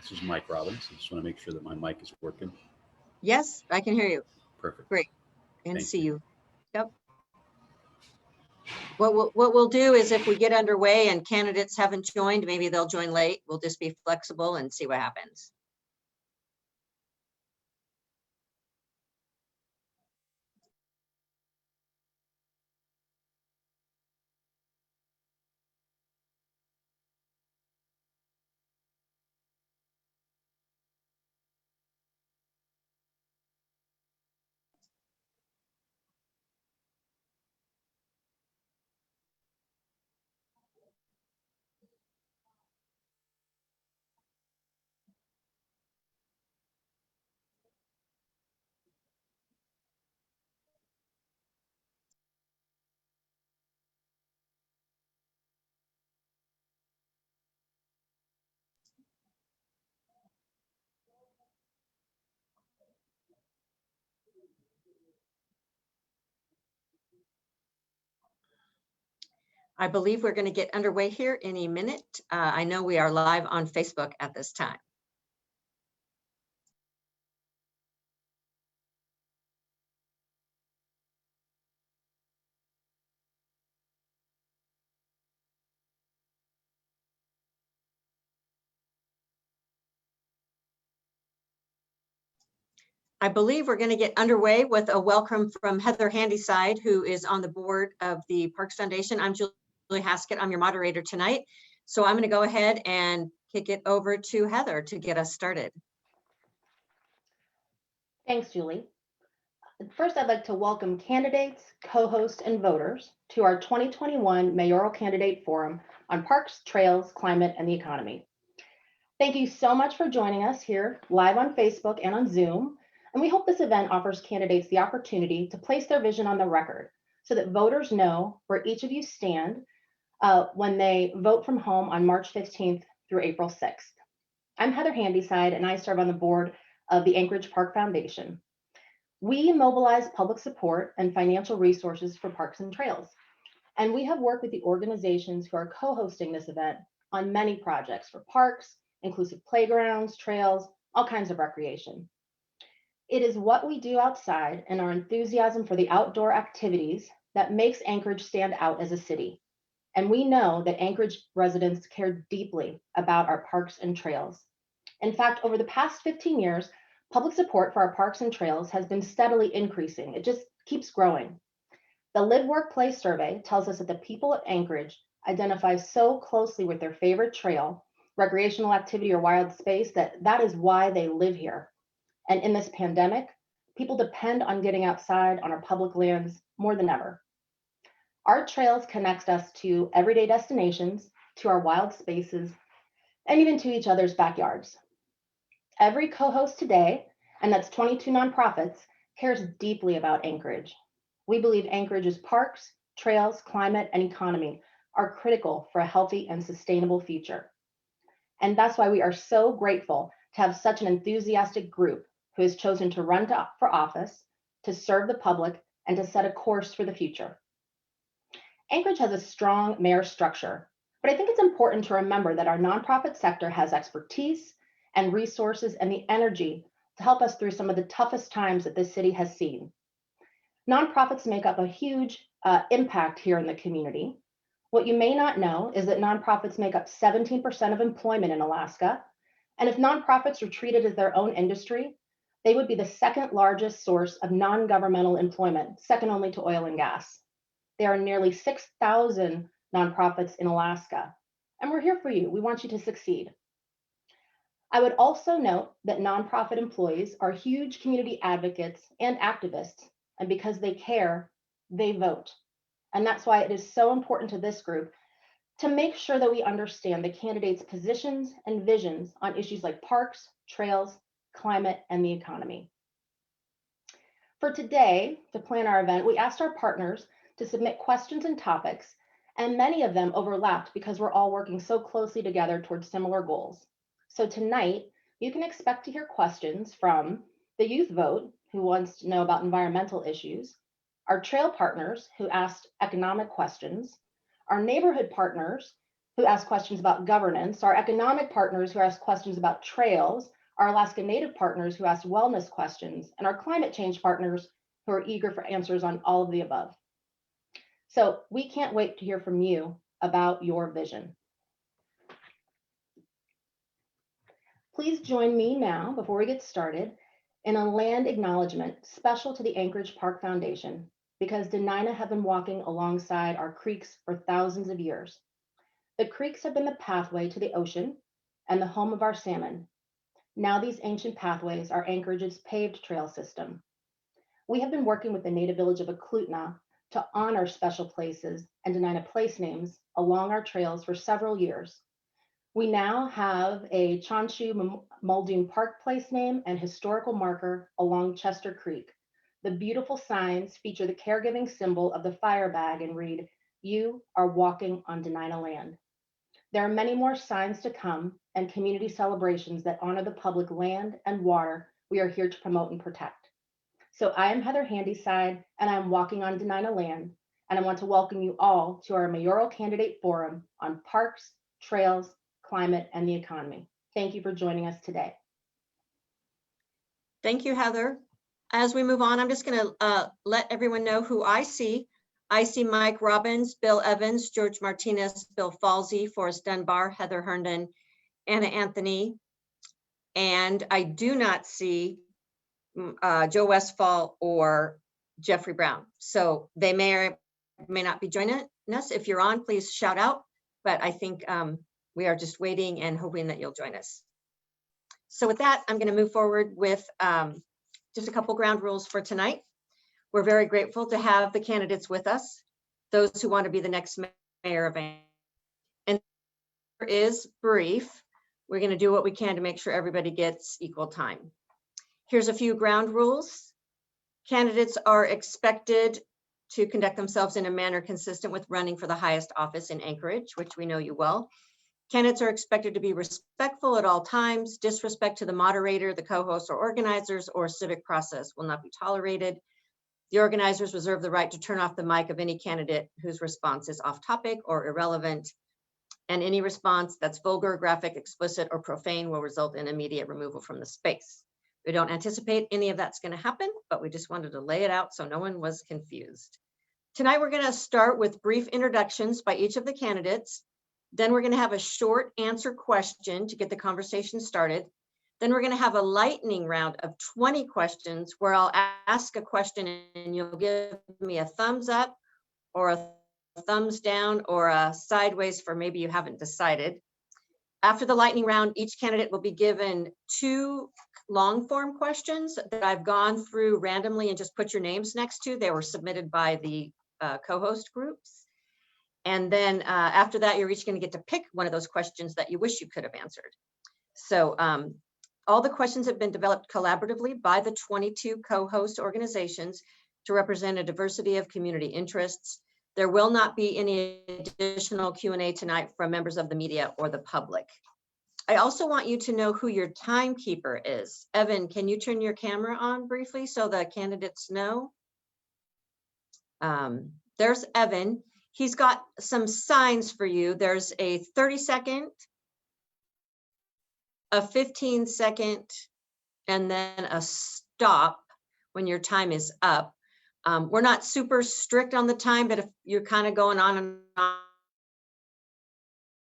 This is Mike Robbins. I just want to make sure that my mic is working. Yes, I can hear you. Perfect. Great. And Thank see you. Yep. What we'll do is if we get underway and candidates haven't joined, maybe they'll join late. We'll just be flexible and see what happens. I believe we're going to get underway here in a minute. I know we are live on Facebook at this time. I believe we're going to get underway with a welcome from Heather Handyside, who is on the board of the Parks Foundation. I'm Julie Haskett. I'm your moderator tonight. So I'm going to go ahead and kick it over to Heather to get us started. Thanks, Julie. First, I'd like to welcome candidates, co-hosts, and voters to our 2021 Mayoral Candidate Forum on Parks, Trails, Climate, and the Economy. Thank you so much for joining us here live on Facebook and on Zoom. And we hope this event offers candidates the opportunity to place their vision on the record so that voters know where each of you stand when they vote from home on March 15th through April 6th. I'm Heather Handyside, and I serve on the board of the Anchorage Park Foundation. We mobilize public support and financial resources for parks and trails. And we have worked with the organizations who are co-hosting this event on many projects for parks, inclusive playgrounds, trails, all kinds of recreation. It is what we do outside and our enthusiasm for the outdoor activities that makes Anchorage stand out as a city. And we know that Anchorage residents care deeply about our parks and trails. In fact, over the past 15 years, public support for our parks and trails has been steadily increasing. It just keeps growing. The Live Work Play survey tells us that the people of Anchorage identify so closely with their favorite trail, recreational activity, or wild space that is why they live here. And in this pandemic, people depend on getting outside on our public lands more than ever. Our trails connect us to everyday destinations, to our wild spaces, and even to each other's backyards. Every co-host today, and that's 22 nonprofits, cares deeply about Anchorage. We believe Anchorage's parks, trails, climate, and economy are critical for a healthy and sustainable future. And that's why we are so grateful to have such an enthusiastic group who has chosen to run for office, to serve the public, and to set a course for the future. Anchorage has a strong mayor structure, but I think it's important to remember that our nonprofit sector has expertise and resources and the energy to help us through some of the toughest times that this city has seen. Nonprofits make up a huge impact here in the community. What you may not know is that nonprofits make up 17% of employment in Alaska. And if nonprofits were treated as their own industry, they would be the second largest source of non-governmental employment, second only to oil and gas. There are nearly 6,000 nonprofits in Alaska, and we're here for you. We want you to succeed. I would also note that nonprofit employees are huge community advocates and activists, and because they care, they vote. And that's why it is so important to this group to make sure that we understand the candidates' positions and visions on issues like parks, trails, climate, and the economy. For today, to plan our event, we asked our partners to submit questions and topics, and many of them overlapped because we're all working so closely together towards similar goals. So tonight, you can expect to hear questions from the Youth Vote, who wants to know about environmental issues, our trail partners, who asked economic questions, our neighborhood partners, who ask questions about governance, our economic partners who ask questions about trails, our Alaska Native partners who ask wellness questions, and our climate change partners who are eager for answers on all of the above. So we can't wait to hear from you about your vision. Please join me now, before we get started, in a land acknowledgement special to the Anchorage Park Foundation, because Dena'ina have been walking alongside our creeks for thousands of years. The creeks have been the pathway to the ocean and the home of our salmon. Now these ancient pathways are Anchorage's paved trail system. We have been working with the native village of Eklutna to honor special places and Dena'ina place names along our trails for several years. We now have a Chanshu Muldoon Park place name and historical marker along Chester Creek. The beautiful signs feature the caregiving symbol of the fire bag and read, "You are walking on Dena'ina land." There are many more signs to come and community celebrations that honor the public land and water we are here to promote and protect. So I am Heather Handyside, and I'm walking on Dena'ina land, and I want to welcome you all to our Mayoral Candidate Forum on Parks, Trails, Climate, and the Economy. Thank you for joining us today. Thank you, Heather. As we move on, I'm just going to let everyone know who I see. I see Mike Robbins, Bill Evans, George Martinez, Bill Falsey, Forrest Dunbar, Heather Herndon, Anna Anthony, and I do not see Joe Westfall or Jeffrey Brown. So they may or may not be joining us. If you're on, please shout out. But I think we are just waiting and hoping that you'll join us. So with that, I'm going to move forward with just a couple ground rules for tonight. We're very grateful to have the candidates with us, those who want to be the next mayor of Anchorage. And there is brief. We're going to do what we can to make sure everybody gets equal time. Here's a few ground rules. Candidates are expected to conduct themselves in a manner consistent with running for the highest office in Anchorage, which we know you well. Candidates are expected to be respectful at all times. Disrespect to the moderator, the co-hosts, or organizers, or civic process will not be tolerated. The organizers reserve the right to turn off the mic of any candidate whose response is off topic or irrelevant, and any response that's vulgar, graphic, explicit, or profane will result in immediate removal from the space. We don't anticipate any of that's going to happen, but we just wanted to lay it out so no one was confused. Tonight, we're going to start with brief introductions by each of the candidates. Then we're going to have a short answer question to get the conversation started. Then we're going to have a lightning round of 20 questions where I'll ask a question and you'll give me a thumbs up or a thumbs down or a sideways for maybe you haven't decided. After the lightning round, each candidate will be given 2 long form questions that I've gone through randomly and just put your names next to. They were submitted by the co-host groups. And then after that, you're each going to get to pick one of those questions that you wish you could have answered. So all the questions have been developed collaboratively by the 22 co-host organizations to represent a diversity of community interests. There will not be any additional Q&A tonight from members of the media or the public. I also want you to know who your timekeeper is. Evan, can you turn your camera on briefly so the candidates know? There's Evan. He's got some signs for you. There's a 30-second, a 15-second, and then a stop when your time is up. We're not super strict on the time, but if you're kind of going on and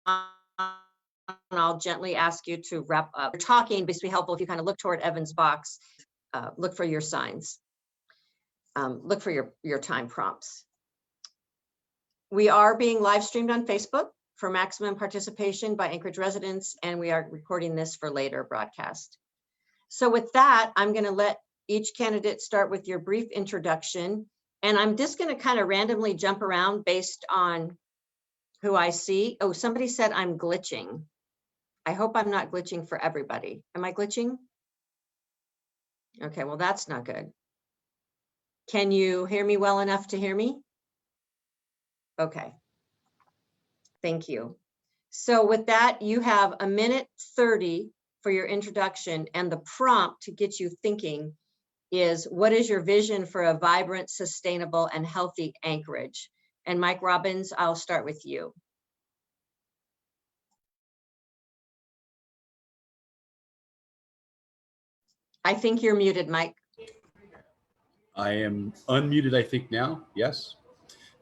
on, I'll gently ask you to wrap up. Talking, but it's helpful if you kind of look toward Evan's box, look for your signs, look for your time prompts. We are being live streamed on Facebook for maximum participation by Anchorage residents, and we are recording this for later broadcast. So with that, I'm going to let each candidate start with your brief introduction, and I'm just going to kind of randomly jump around based on who I see. Oh, somebody said I'm glitching. I hope I'm not glitching for everybody. Am I glitching? Okay, well, that's not good. Can you hear me well enough to hear me? Okay. Thank you. So with that, you have 1:30 for your introduction, and the prompt to get you thinking is, what is your vision for a vibrant, sustainable, and healthy Anchorage? And Mike Robbins, I'll start with you. I think you're muted, Mike. I am unmuted, I think now. Yes.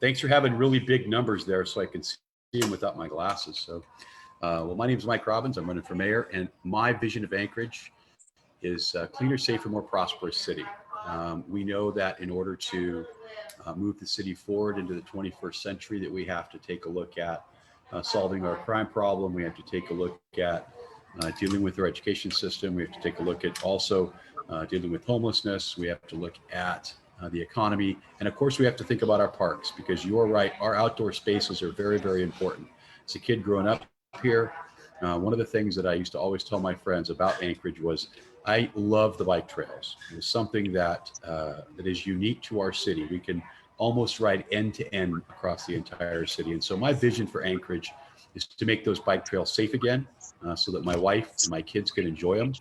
Thanks for having really big numbers there so I can see them without my glasses. So, well, my name is Mike Robbins. I'm running for mayor, and my vision of Anchorage is a cleaner, safer, more prosperous city. We know that in order to move the city forward into the 21st century, that we have to take a look at solving our crime problem. We have to take a look at dealing with our education system. We have to take a look at also dealing with homelessness. We have to look at the economy. And of course, we have to think about our parks, because you're right, our outdoor spaces are very, very important. As a kid growing up here, one of the things that I used to always tell my friends about Anchorage was I love the bike trails. It's something that that is unique to our city. We can almost ride end to end across the entire city. And so my vision for Anchorage is to make those bike trails safe again, so that my wife and my kids can enjoy them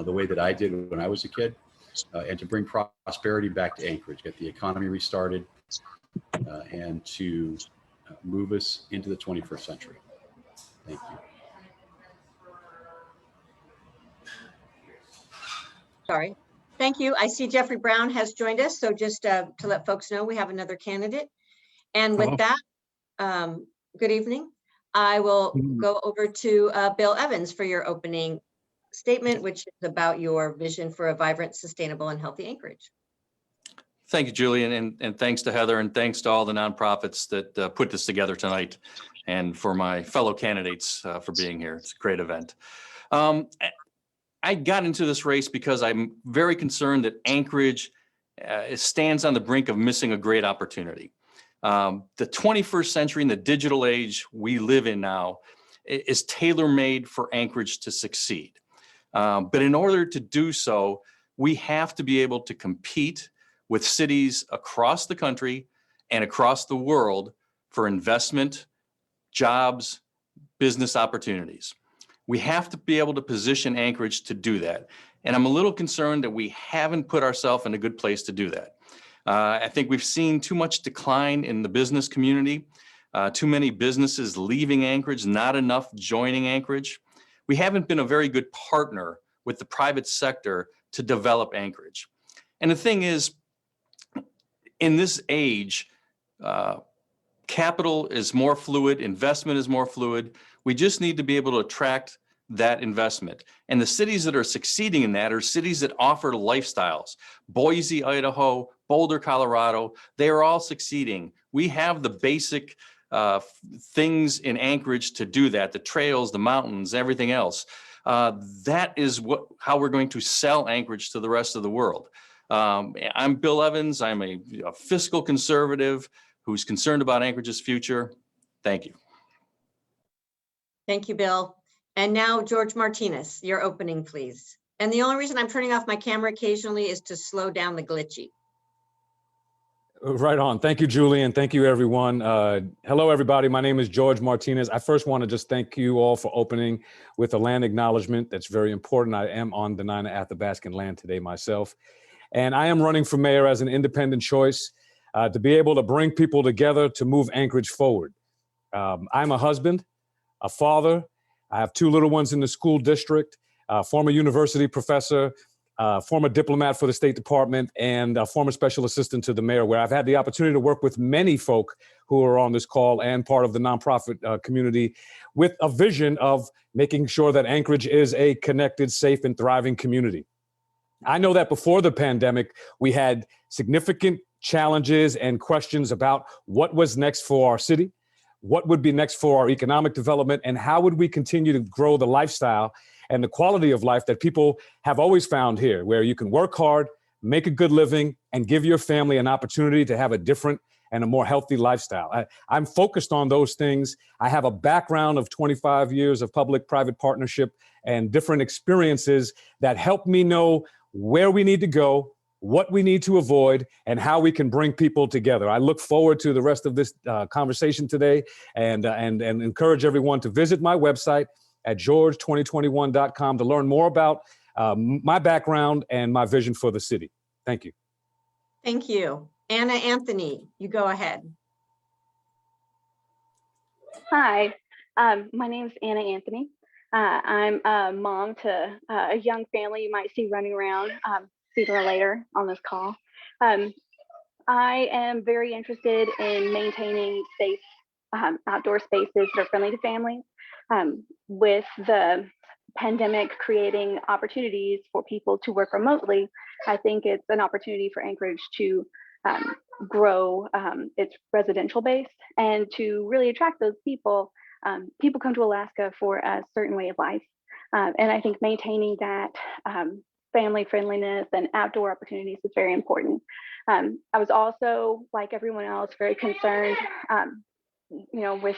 the way that I did when I was a kid, and to bring prosperity back to Anchorage, get the economy restarted, and to move us into the 21st century. Thank you. Sorry. Thank you. I see Jeffrey Brown has joined us. So just to let folks know, we have another candidate. And with that, good evening. I will go over to Bill Evans for your opening statement, which is about your vision for a vibrant, sustainable, and healthy Anchorage. Thank you, Julian, and thanks to Heather, and thanks to all the nonprofits that put this together tonight, and for my fellow candidates for being here. It's a great event. I got into this race because I'm very concerned that Anchorage stands on the brink of missing a great opportunity. The 21st century and the digital age we live in now is tailor-made for Anchorage to succeed. But in order to do so, we have to be able to compete with cities across the country and across the world for investment, jobs, business opportunities. We have to be able to position Anchorage to do that. And I'm a little concerned that we haven't put ourselves in a good place to do that. I think we've seen too much decline in the business community, too many businesses leaving Anchorage, not enough joining Anchorage. We haven't been a very good partner with the private sector to develop Anchorage. And the thing is, in this age, capital is more fluid, investment is more fluid. We just need to be able to attract that investment. And the cities that are succeeding in that are cities that offer lifestyles. Boise, Idaho, Boulder, Colorado, they are all succeeding. We have the basic things in Anchorage to do that, the trails, the mountains, everything else. That is how we're going to sell Anchorage to the rest of the world. I'm Bill Evans. I'm a fiscal conservative who's concerned about Anchorage's future. Thank you. Thank you, Bill. And now George Martinez, your opening, please. And the only reason I'm turning off my camera occasionally is to slow down the glitchy. Right on. Thank you, Julian. Thank you, everyone. Hello, everybody. My name is George Martinez. I first want to just thank you all for opening with a land acknowledgement. That's very important. I am on the Dena'ina Athabascan land today myself. And I am running for mayor as an independent choice to be able to bring people together to move Anchorage forward. I'm a husband, a father. I have two little ones in the school district, former university professor, former diplomat for the State Department, and a former special assistant to the mayor, where I've had the opportunity to work with many folk who are on this call and part of the nonprofit community with a vision of making sure that Anchorage is a connected, safe, and thriving community. I know that before the pandemic, we had significant challenges and questions about what was next for our city, what would be next for our economic development, and how would we continue to grow the lifestyle and the quality of life that people have always found here, where you can work hard, make a good living, and give your family an opportunity to have a different and a more healthy lifestyle. I'm focused on those things. I have a background of 25 years of public-private partnership and different experiences that help me know where we need to go, what we need to avoid, and how we can bring people together. I look forward to the rest of this conversation today, and encourage everyone to visit my website at george2021.com to learn more about my background and my vision for the city. Thank you. Thank you. Anna Anthony, you go ahead. Hi, my name is Anna Anthony. I'm a mom to a young family you might see running around sooner or later on this call. I am very interested in maintaining safe outdoor spaces that are friendly to families. With the pandemic creating opportunities for people to work remotely, I think it's an opportunity for Anchorage to grow its residential base and to really attract those people. People come to Alaska for a certain way of life. And I think maintaining that family friendliness and outdoor opportunities is very important. I was also, like everyone else, very concerned, with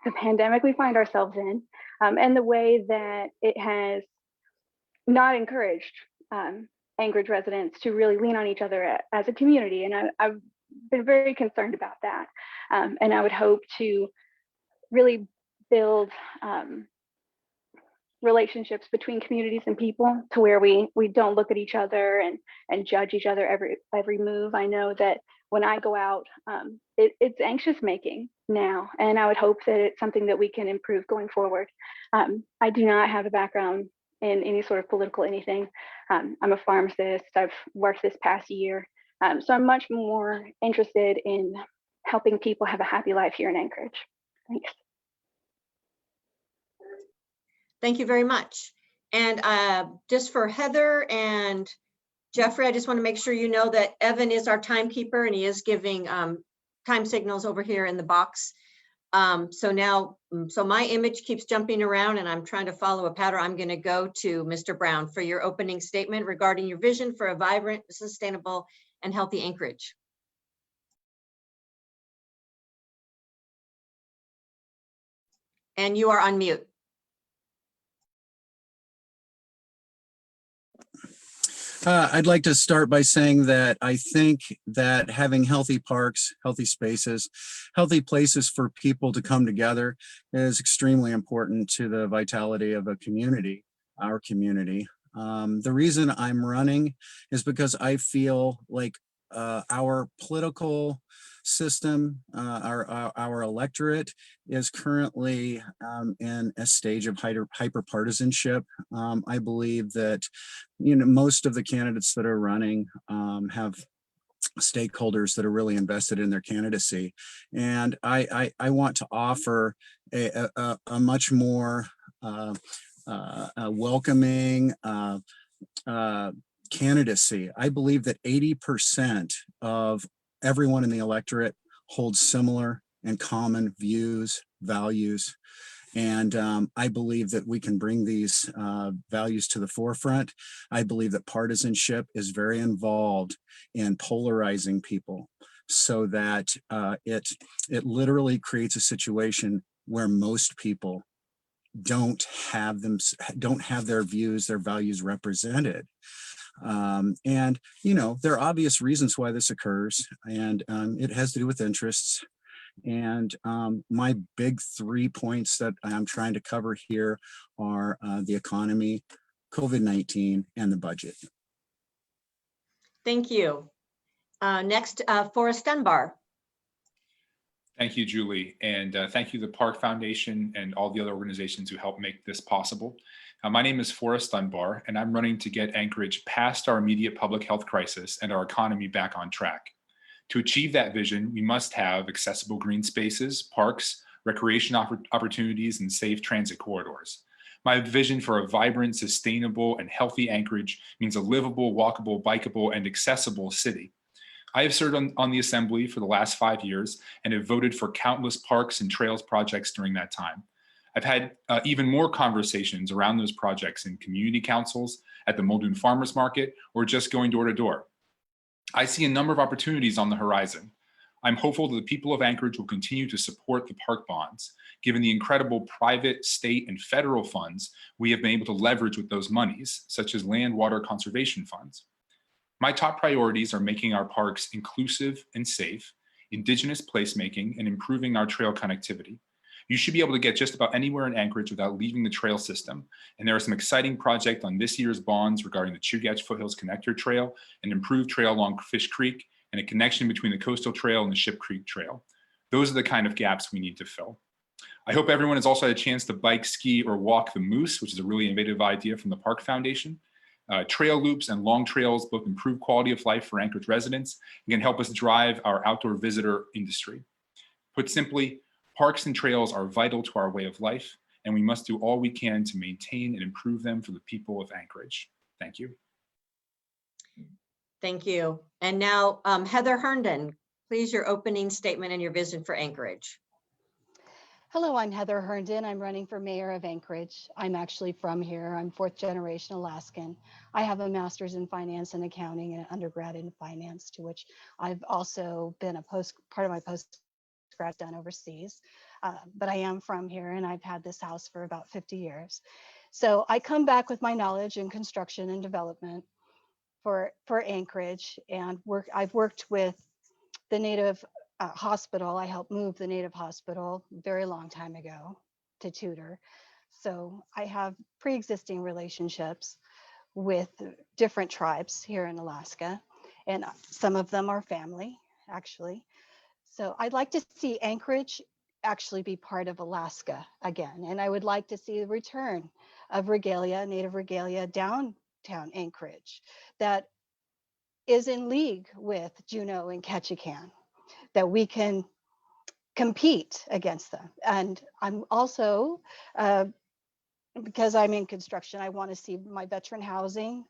the pandemic we find ourselves in, and the way that it has not encouraged Anchorage residents to really lean on each other as a community. And I've been very concerned about that. And I would hope to really build relationships between communities and people to where we don't look at each other and judge each other every move. I know that when I go out, it's anxious making now, and I would hope that it's something that we can improve going forward. I do not have a background in any sort of political anything. I'm a pharmacist. I've worked this past year. So I'm much more interested in helping people have a happy life here in Anchorage. Thanks. Thank you very much. And just for Heather and Jeffrey, I just want to make sure you know that Evan is our timekeeper and he is giving time signals over here in the box. So my image keeps jumping around and I'm trying to follow a pattern. I'm going to go to Mr. Brown for your opening statement regarding your vision for a vibrant, sustainable, and healthy Anchorage. And you are on mute. I'd like to start by saying that I think that having healthy parks, healthy spaces, healthy places for people to come together is extremely important to the vitality of a community, our community. The reason I'm running is because I feel like our political system, our electorate is currently in a stage of hyper-partisanship. I believe that, most of the candidates that are running have stakeholders that are really invested in their candidacy. And I want to offer a much more welcoming candidacy. I believe that 80% of everyone in the electorate holds similar and common views, values. And I believe that we can bring these values to the forefront. I believe that partisanship is very involved in polarizing people so that it literally creates a situation where most people don't have their views, their values represented. And, there are obvious reasons why this occurs, and it has to do with interests. And my big 3 points that I'm trying to cover here are the economy, COVID-19, and the budget. Thank you. Next, Forrest Dunbar. Thank you, Julie. And thank you, the Park Foundation and all the other organizations who helped make this possible. My name is Forrest Dunbar, and I'm running to get Anchorage past our immediate public health crisis and our economy back on track. To achieve that vision, we must have accessible green spaces, parks, recreation opportunities, and safe transit corridors. My vision for a vibrant, sustainable, and healthy Anchorage means a livable, walkable, bikeable, and accessible city. I have served on the Assembly for the last 5 years and have voted for countless parks and trails projects during that time. I've had even more conversations around those projects in community councils, at the Muldoon Farmers Market, or just going door to door. I see a number of opportunities on the horizon. I'm hopeful that the people of Anchorage will continue to support the park bonds, given the incredible private, state, and federal funds we have been able to leverage with those monies, such as land water conservation funds. My top priorities are making our parks inclusive and safe, indigenous placemaking, and improving our trail connectivity. You should be able to get just about anywhere in Anchorage without leaving the trail system. And there are some exciting projects on this year's bonds regarding the Chugach Foothills Connector Trail, an improved trail along Fish Creek, and a connection between the Coastal Trail and the Ship Creek Trail. Those are the kind of gaps we need to fill. I hope everyone has also had a chance to bike, ski, or walk the Moose, which is a really innovative idea from the Park Foundation. Trail loops and long trails both improve quality of life for Anchorage residents and can help us drive our outdoor visitor industry. Put simply, parks and trails are vital to our way of life, and we must do all we can to maintain and improve them for the people of Anchorage. Thank you. Thank you. And now Heather Herndon, please, your opening statement and your vision for Anchorage. Hello, I'm Heather Herndon. I'm running for mayor of Anchorage. I'm actually from here. I'm fourth generation Alaskan. I have a master's in finance and accounting and an undergrad in finance, to which I've also been part of my postgrad done overseas. But I am from here and I've had this house for about 50 years. So I come back with my knowledge in construction and development for Anchorage, and I've worked with the Native hospital. I helped move the Native hospital a very long time ago to Tudor. So I have pre-existing relationships with different tribes here in Alaska, and some of them are family, actually. So I'd like to see Anchorage actually be part of Alaska again. And I would like to see the return of regalia, Native regalia, downtown Anchorage that is in league with Juneau and Ketchikan, that we can compete against them. And I'm also, because I'm in construction, I want to see my veteran housing,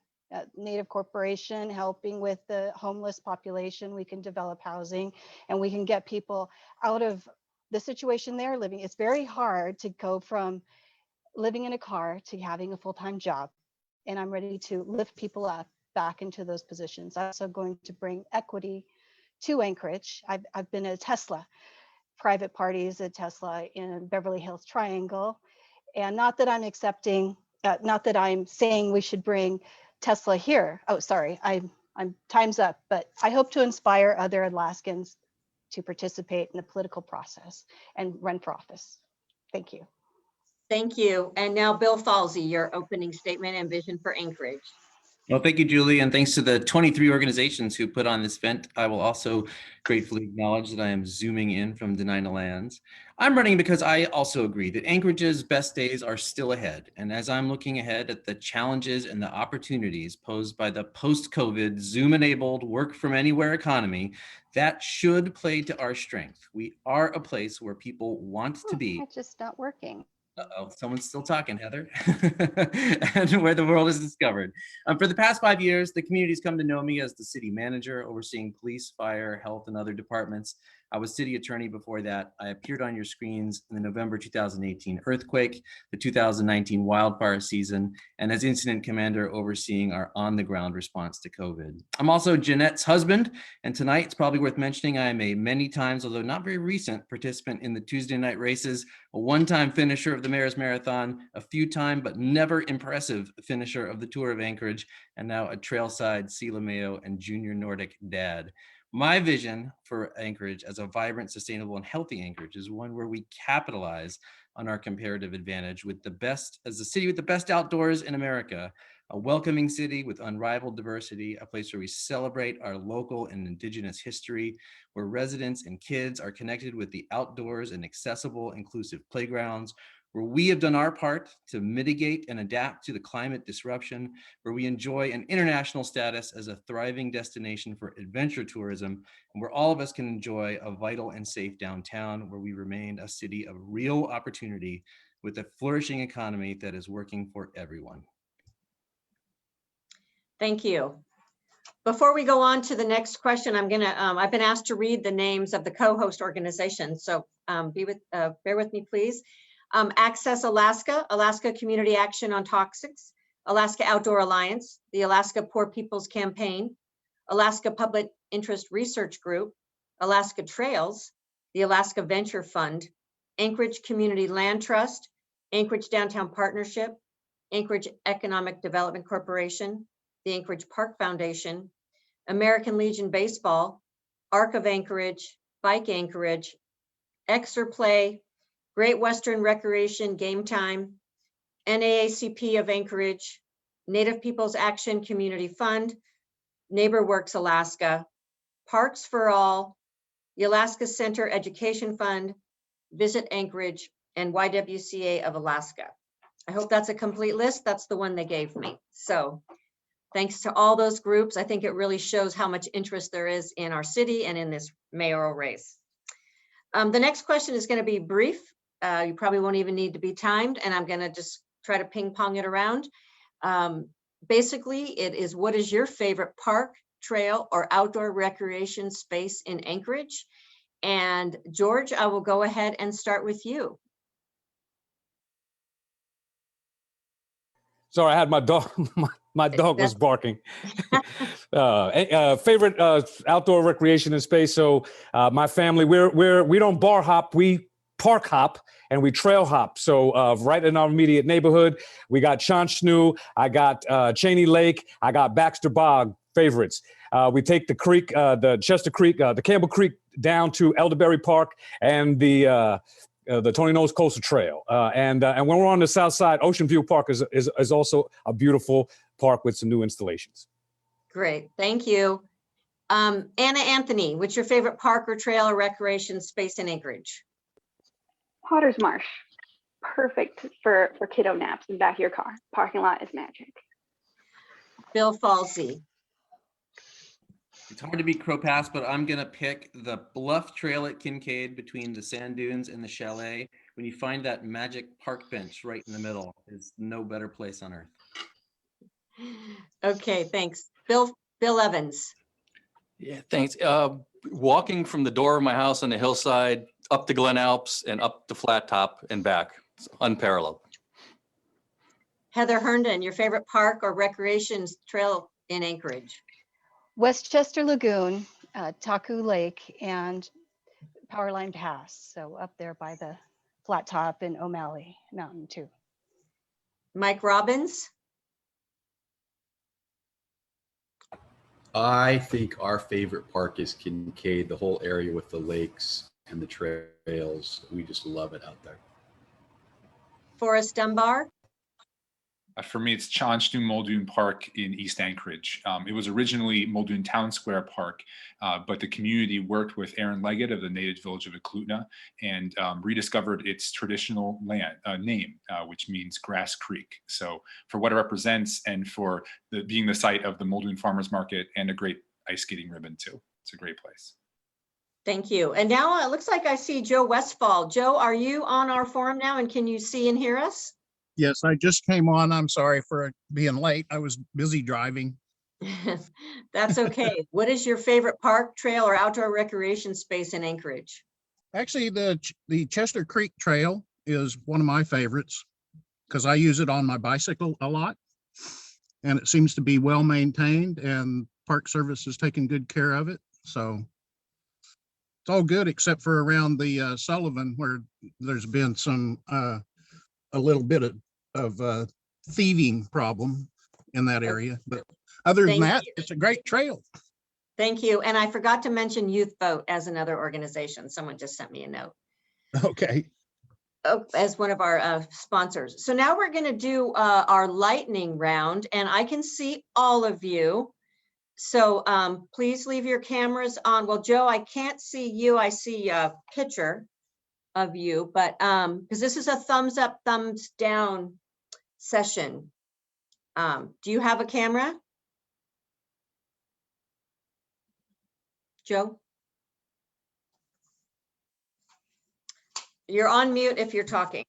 Native Corporation helping with the homeless population. We can develop housing and we can get people out of the situation they're living. It's very hard to go from living in a car to having a full-time job. And I'm ready to lift people up back into those positions. I'm also going to bring equity to Anchorage. I've been at Tesla, private parties at Tesla in Beverly Hills Triangle. And not that I'm saying we should bring Tesla here. Oh, sorry, I'm time's up, but I hope to inspire other Alaskans to participate in the political process and run for office. Thank you. Thank you. And now Bill Falsey, your opening statement and vision for Anchorage. Well, thank you, Julie, and thanks to the 23 organizations who put on this event. I will also gratefully acknowledge that I am zooming in from Denina Lands. I'm running because I also agree that Anchorage's best days are still ahead. And as I'm looking ahead at the challenges and the opportunities posed by the post-COVID Zoom-enabled work from anywhere economy, that should play to our strength. We are a place where people want to be. It's just not working. Uh-oh, someone's still talking, Heather. And where the world is discovered. For the past 5 years, the community's come to know me as the city manager, overseeing police, fire, health, and other departments. I was city attorney before that. I appeared on your screens in the November 2018 earthquake, the 2019 wildfire season, and as incident commander overseeing our on-the-ground response to COVID. I'm also Jeanette's husband, and tonight it's probably worth mentioning I am a many times, although not very recent, participant in the Tuesday night races, a one-time finisher of the Mayor's Marathon, a few-time but never impressive finisher of the Tour of Anchorage, and now a trailside Sea Mayo and Junior Nordic dad. My vision for Anchorage as a vibrant, sustainable, and healthy Anchorage is one where we capitalize on our comparative advantage with the best, as the city with the best outdoors in America, a welcoming city with unrivaled diversity, a place where we celebrate our local and indigenous history, where residents and kids are connected with the outdoors and accessible, inclusive playgrounds, where we have done our part to mitigate and adapt to the climate disruption, where we enjoy an international status as a thriving destination for adventure tourism, and where all of us can enjoy a vital and safe downtown, where we remain a city of real opportunity with a flourishing economy that is working for everyone. Thank you. Before we go on to the next question, I've been asked to read the names of the co-host organizations, so bear with me, please. Access Alaska, Alaska Community Action on Toxics, Alaska Outdoor Alliance, the Alaska Poor People's Campaign, Alaska Public Interest Research Group, Alaska Trails, the Alaska Venture Fund, Anchorage Community Land Trust, Anchorage Downtown Partnership, Anchorage Economic Development Corporation, the Anchorage Park Foundation, American Legion Baseball, Arc of Anchorage, Bike Anchorage, Exerplay, Great Western Recreation Gametime, NAACP of Anchorage, Native Peoples Action Community Fund, Neighborworks Alaska, Parks for All, the Alaska Center Education Fund, Visit Anchorage, and YWCA of Alaska. I hope that's a complete list. That's the one they gave me. So thanks to all those groups. I think it really shows how much interest there is in our city and in this mayoral race. The next question is going to be brief. You probably won't even need to be timed, and I'm going to just try to ping pong it around. Basically, it is, what is your favorite park, trail, or outdoor recreation space in Anchorage? And George, I will go ahead and start with you. Sorry, I had my dog. My dog was barking. Favorite outdoor recreation and space. So my family, we don't bar hop, we park hop and we trail hop. So right in our immediate neighborhood, we got Chanchnu, I got Cheney Lake, I got Baxter Bog favorites. We take the creek, the Chester Creek, the Campbell Creek down to Elderberry Park and the Tony Nose Coastal Trail. And when we're on the south side, Ocean View Park is also a beautiful park with some new installations. Great, thank you. Anna Anthony, what's your favorite park or trail or recreation space in Anchorage? Potter's Marsh, perfect for kiddo naps in the back of your car. Parking lot is magic. Bill Falsey. It's hard to beat Crow Pass, but I'm going to pick the Bluff Trail at Kincaid between the sand dunes and the chalet. When you find that magic park bench right in the middle, there's no better place on earth. Okay, thanks. Bill Evans. Yeah, thanks. Walking from the door of my house on the hillside up to Glen Alps and up to Flat Top and back. It's unparalleled. Heather Herndon, your favorite park or recreation trail in Anchorage? Westchester Lagoon, Taku Lake, and Powerline Pass. So up there by the Flat Top and O'Malley Mountain too. Mike Robbins. I think our favorite park is Kincaid, the whole area with the lakes and the trails. We just love it out there. Forrest Dunbar. For me, it's Chanchnu Muldoon Park in East Anchorage. It was originally Muldoon Town Square Park, but the community worked with Aaron Leggett of the native village of Eklutna and rediscovered its traditional name, which means Grass Creek. So for what it represents and for being the site of the Muldoon Farmers Market and a great ice skating ribbon too. It's a great place. Thank you. And now it looks like I see Joe Westfall. Joe, are you on our forum now and can you see and hear us? Yes, I just came on. I'm sorry for being late. I was busy driving. That's okay. What is your favorite park, trail, or outdoor recreation space in Anchorage? Actually, the Chester Creek Trail is one of my favorites because I use it on my bicycle a lot. And it seems to be well maintained and Park Service is taking good care of it. So it's all good except for around the Sullivan where there's been some a little bit of thieving problem in that area, but other than that, it's a great trail. Thank you. And I forgot to mention Youth Vote as another organization. Someone just sent me a note. Okay. As one of our sponsors. So now we're going to do our lightning round, and I can see all of you. So please leave your cameras on. Well, Joe, I can't see you. I see a picture of you, but because this is a thumbs up, thumbs down session. Do you have a camera? Joe? You're on mute if you're talking.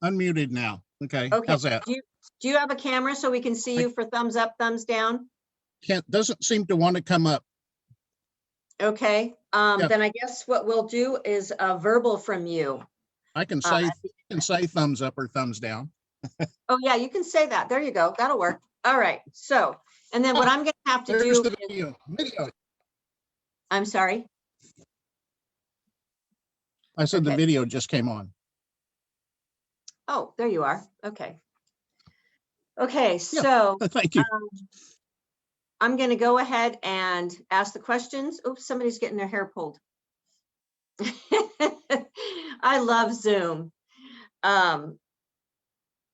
Unmuted now. Okay. Okay. How's that? Do you have a camera so we can see you for thumbs up, thumbs down? Doesn't seem to want to come up. Okay. Then I guess what we'll do is a verbal from you. I can say thumbs up or thumbs down. Oh yeah, you can say that. There you go. That'll work. All right. So, and then what I'm going to have to do the is, video. I'm sorry. I said Okay. the video just came on. Oh, there you are. Okay. Okay. So Thank you. I'm going to go ahead and ask the questions. Oops, somebody's getting their hair pulled. I love Zoom.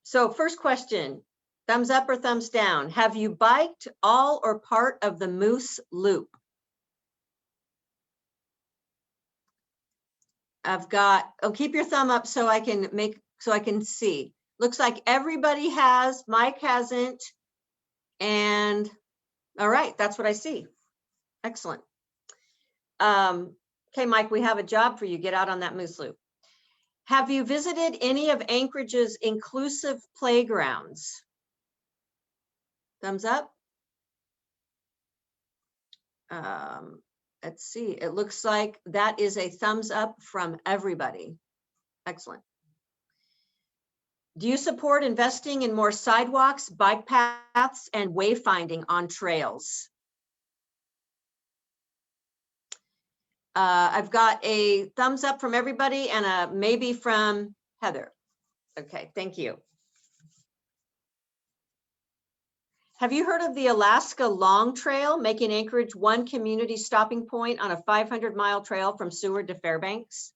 So first question, thumbs up or thumbs down? Have you biked all or part of the Moose Loop? I've got, oh, keep your thumb up so I can see. Looks like everybody has, Mike hasn't. And all right, that's what I see. Excellent. Okay, Mike, we have a job for you. Get out on that moose loop. Have you visited any of Anchorage's inclusive playgrounds? Thumbs up. Let's see, it looks like that is a thumbs up from everybody. Excellent. Do you support investing in more sidewalks, bike paths, and wayfinding on trails? I've got a thumbs up from everybody and a maybe from Heather. Okay, thank you. Have you heard of the Alaska Long Trail, making Anchorage one community stopping point on a 500-mile trail from Seward to Fairbanks?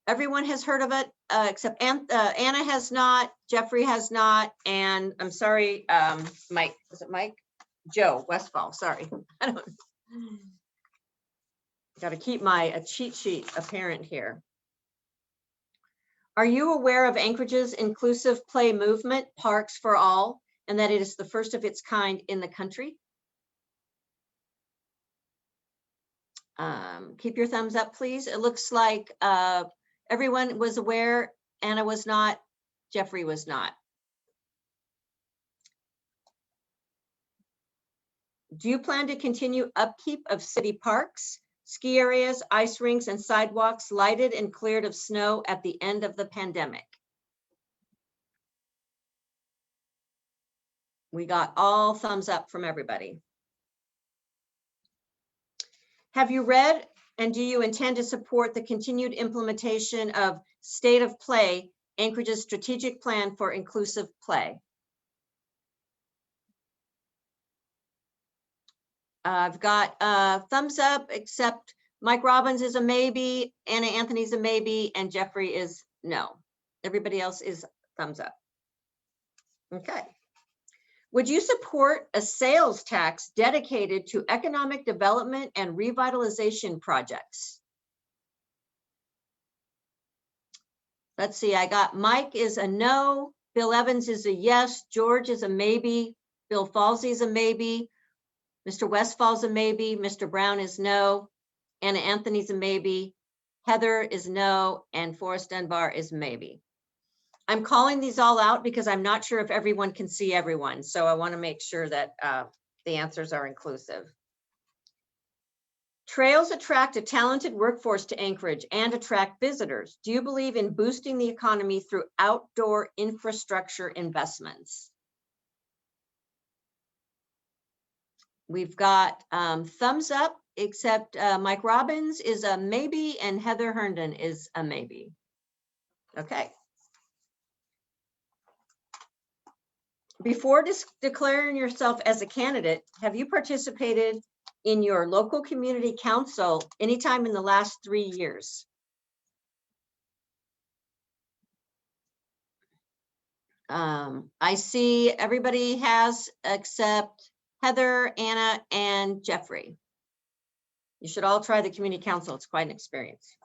Everyone has heard of it, except Anna has not, Jeffrey has not, and I'm sorry, Mike, was it Mike? Joe Westfall, sorry. I don't. Got to keep my cheat sheet apparent here. Are you aware of Anchorage's inclusive play movement, Parks for All, and that it is the first of its kind in the country? Keep your thumbs up, please. It looks like everyone was aware. Anna was not. Jeffrey was not. Do you plan to continue upkeep of city parks, ski areas, ice rinks, and sidewalks lighted and cleared of snow at the end of the pandemic? We got all thumbs up from everybody. Have you read and do you intend to support the continued implementation of State of Play, Anchorage's strategic plan for inclusive play? I've got thumbs up, except Mike Robbins is a maybe, Anna Anthony's a maybe, and Jeffrey is no. Everybody else is thumbs up. Okay. Would you support a sales tax dedicated to economic development and revitalization projects? Let's see, I got Mike is a no, Bill Evans is a yes, George is a maybe, Bill Falsey is a maybe, Mr. Westfall's a maybe, Mr. Brown is no, Anna Anthony's a maybe, Heather is no, and Forrest Dunbar is maybe. I'm calling these all out because I'm not sure if everyone can see everyone. So I want to make sure that the answers are inclusive. Trails attract a talented workforce to Anchorage and attract visitors. Do you believe in boosting the economy through outdoor infrastructure investments? We've got thumbs up, except Mike Robbins is a maybe and Heather Herndon is a maybe. Okay. Before declaring yourself as a candidate, have you participated in your local community council anytime in the last 3 years? I see everybody has except Heather, Anna, and Jeffrey. You should all try the community council. It's quite an experience.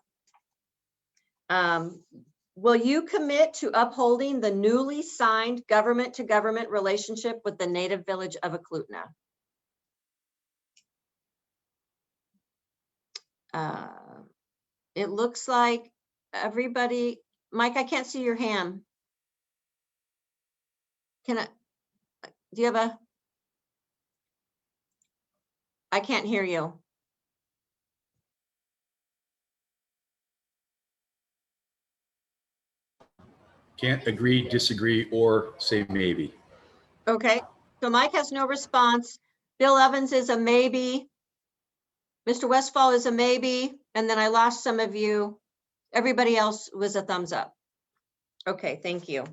Will you commit to upholding the newly signed government-to-government relationship with the native village of Eklutna? It looks like everybody, Mike, I can't see your hand. Do you have a, I can't hear you. Can't agree, disagree, or say maybe. Okay, so Mike has no response. Bill Evans is a maybe. Mr. Westfall is a maybe, and then I lost some of you. Everybody else was a thumbs up. Okay, thank you.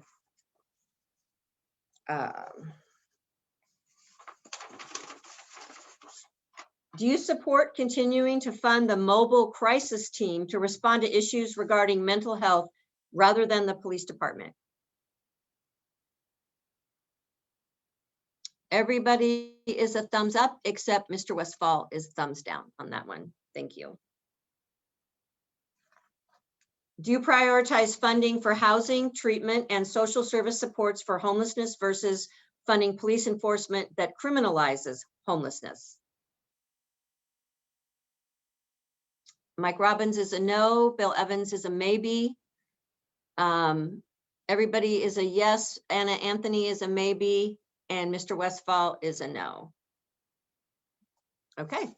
Do you support continuing to fund the mobile crisis team to respond to issues regarding mental health rather than the police department? Everybody is a thumbs up except Mr. Westfall is thumbs down on that one. Thank you. Do you prioritize funding for housing, treatment, and social service supports for homelessness versus funding police enforcement that criminalizes homelessness? Mike Robbins is a no. Bill Evans is a maybe. Everybody is a yes. Anna Anthony is a maybe. And Mr. Westfall is a no. Okay.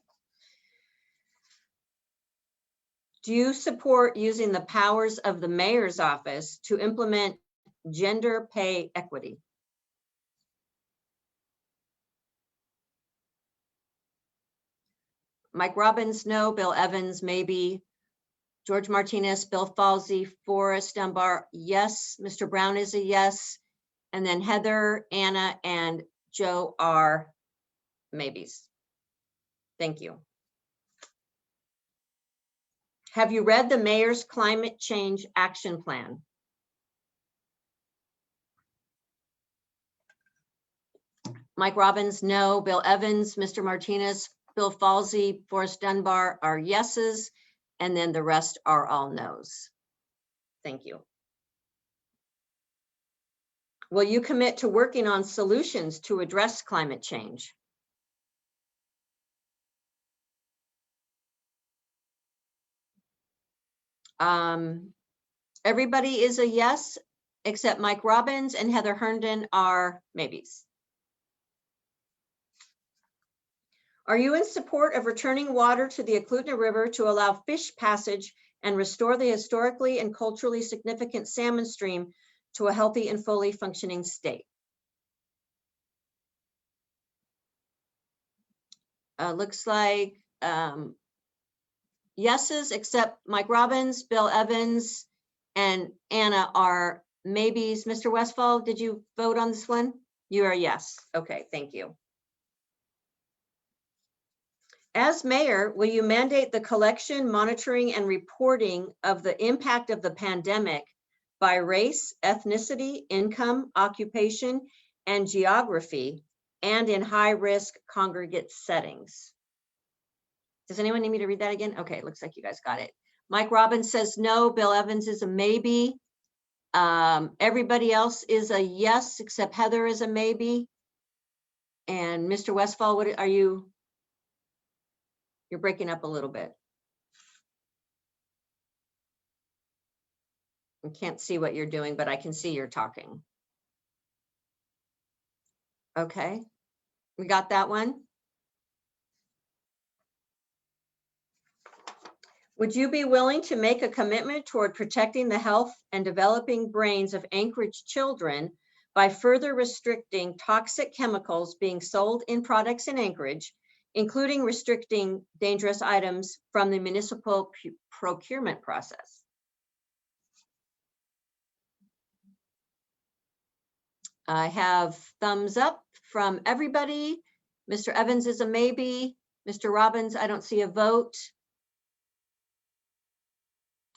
Do you support using the powers of the mayor's office to implement gender pay equity? Mike Robbins, no. Bill Evans, maybe. George Martinez, Bill Falsey, Forrest Dunbar, yes. Mr. Brown is a yes. And then Heather, Anna, and Joe are maybes. Thank you. Have you read the mayor's climate change action plan? Mike Robbins, no. Bill Evans, Mr. Martinez, Bill Falsey, Forrest Dunbar are yeses, and then the rest are all no's. Thank you. Will you commit to working on solutions to address climate change? Everybody is a yes, except Mike Robbins and Heather Herndon are maybes. Are you in support of returning water to the Eklutna River to allow fish passage and restore the historically and culturally significant salmon stream to a healthy and fully functioning state? Looks like yeses, except Mike Robbins, Bill Evans, and Anna are maybes. Mr. Westfall, did you vote on this one? You are yes. Okay, thank you. As mayor, will you mandate the collection, monitoring, and reporting of the impact of the pandemic by race, ethnicity, income, occupation, and geography, and in high-risk congregate settings? Does anyone need me to read that again? Okay, looks like you guys got it. Mike Robbins says no. Bill Evans is a maybe. Everybody else is a yes, except Heather is a maybe. And Mr. Westfall, what are you? You're breaking up a little bit. I can't see what you're doing, but I can see you're talking. Okay, we got that one. Would you be willing to make a commitment toward protecting the health and developing brains of Anchorage children by further restricting toxic chemicals being sold in products in Anchorage, including restricting dangerous items from the municipal procurement process? I have thumbs up from everybody. Mr. Evans is a maybe. Mr. Robbins, I don't see a vote.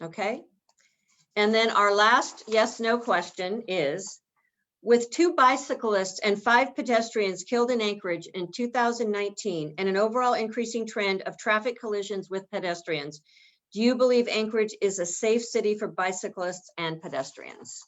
Okay. And then our last yes, no question is, with 2 bicyclists and 5 pedestrians killed in Anchorage in 2019 and an overall increasing trend of traffic collisions with pedestrians, do you believe Anchorage is a safe city for bicyclists and pedestrians?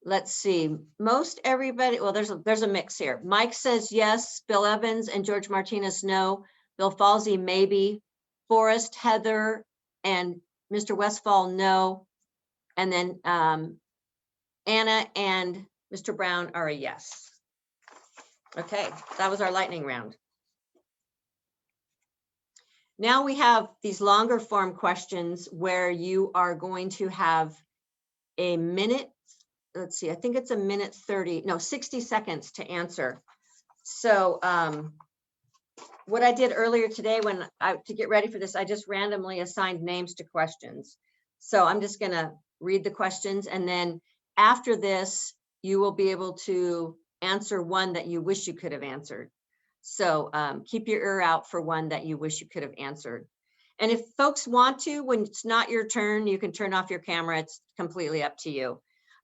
Let's see, most everybody, well, there's a mix here. Mike says yes, Bill Evans and George Martinez no, Bill Falsey maybe, Forrest, Heather, and Mr. Westfall no, and then Anna and Mr. Brown are a yes. Okay, that was our lightning round. Now we have these longer form questions where you are going to have a minute. Let's see, I think it's a minute 30, no, 60 seconds to answer. So what I did earlier today to get ready for this, I just randomly assigned names to questions. So I'm just gonna read the questions, and then after this, you will be able to answer one that you wish you could have answered. So keep your ear out for one that you wish you could have answered. And if folks want to, when it's not your turn, you can turn off your camera. It's completely up to you.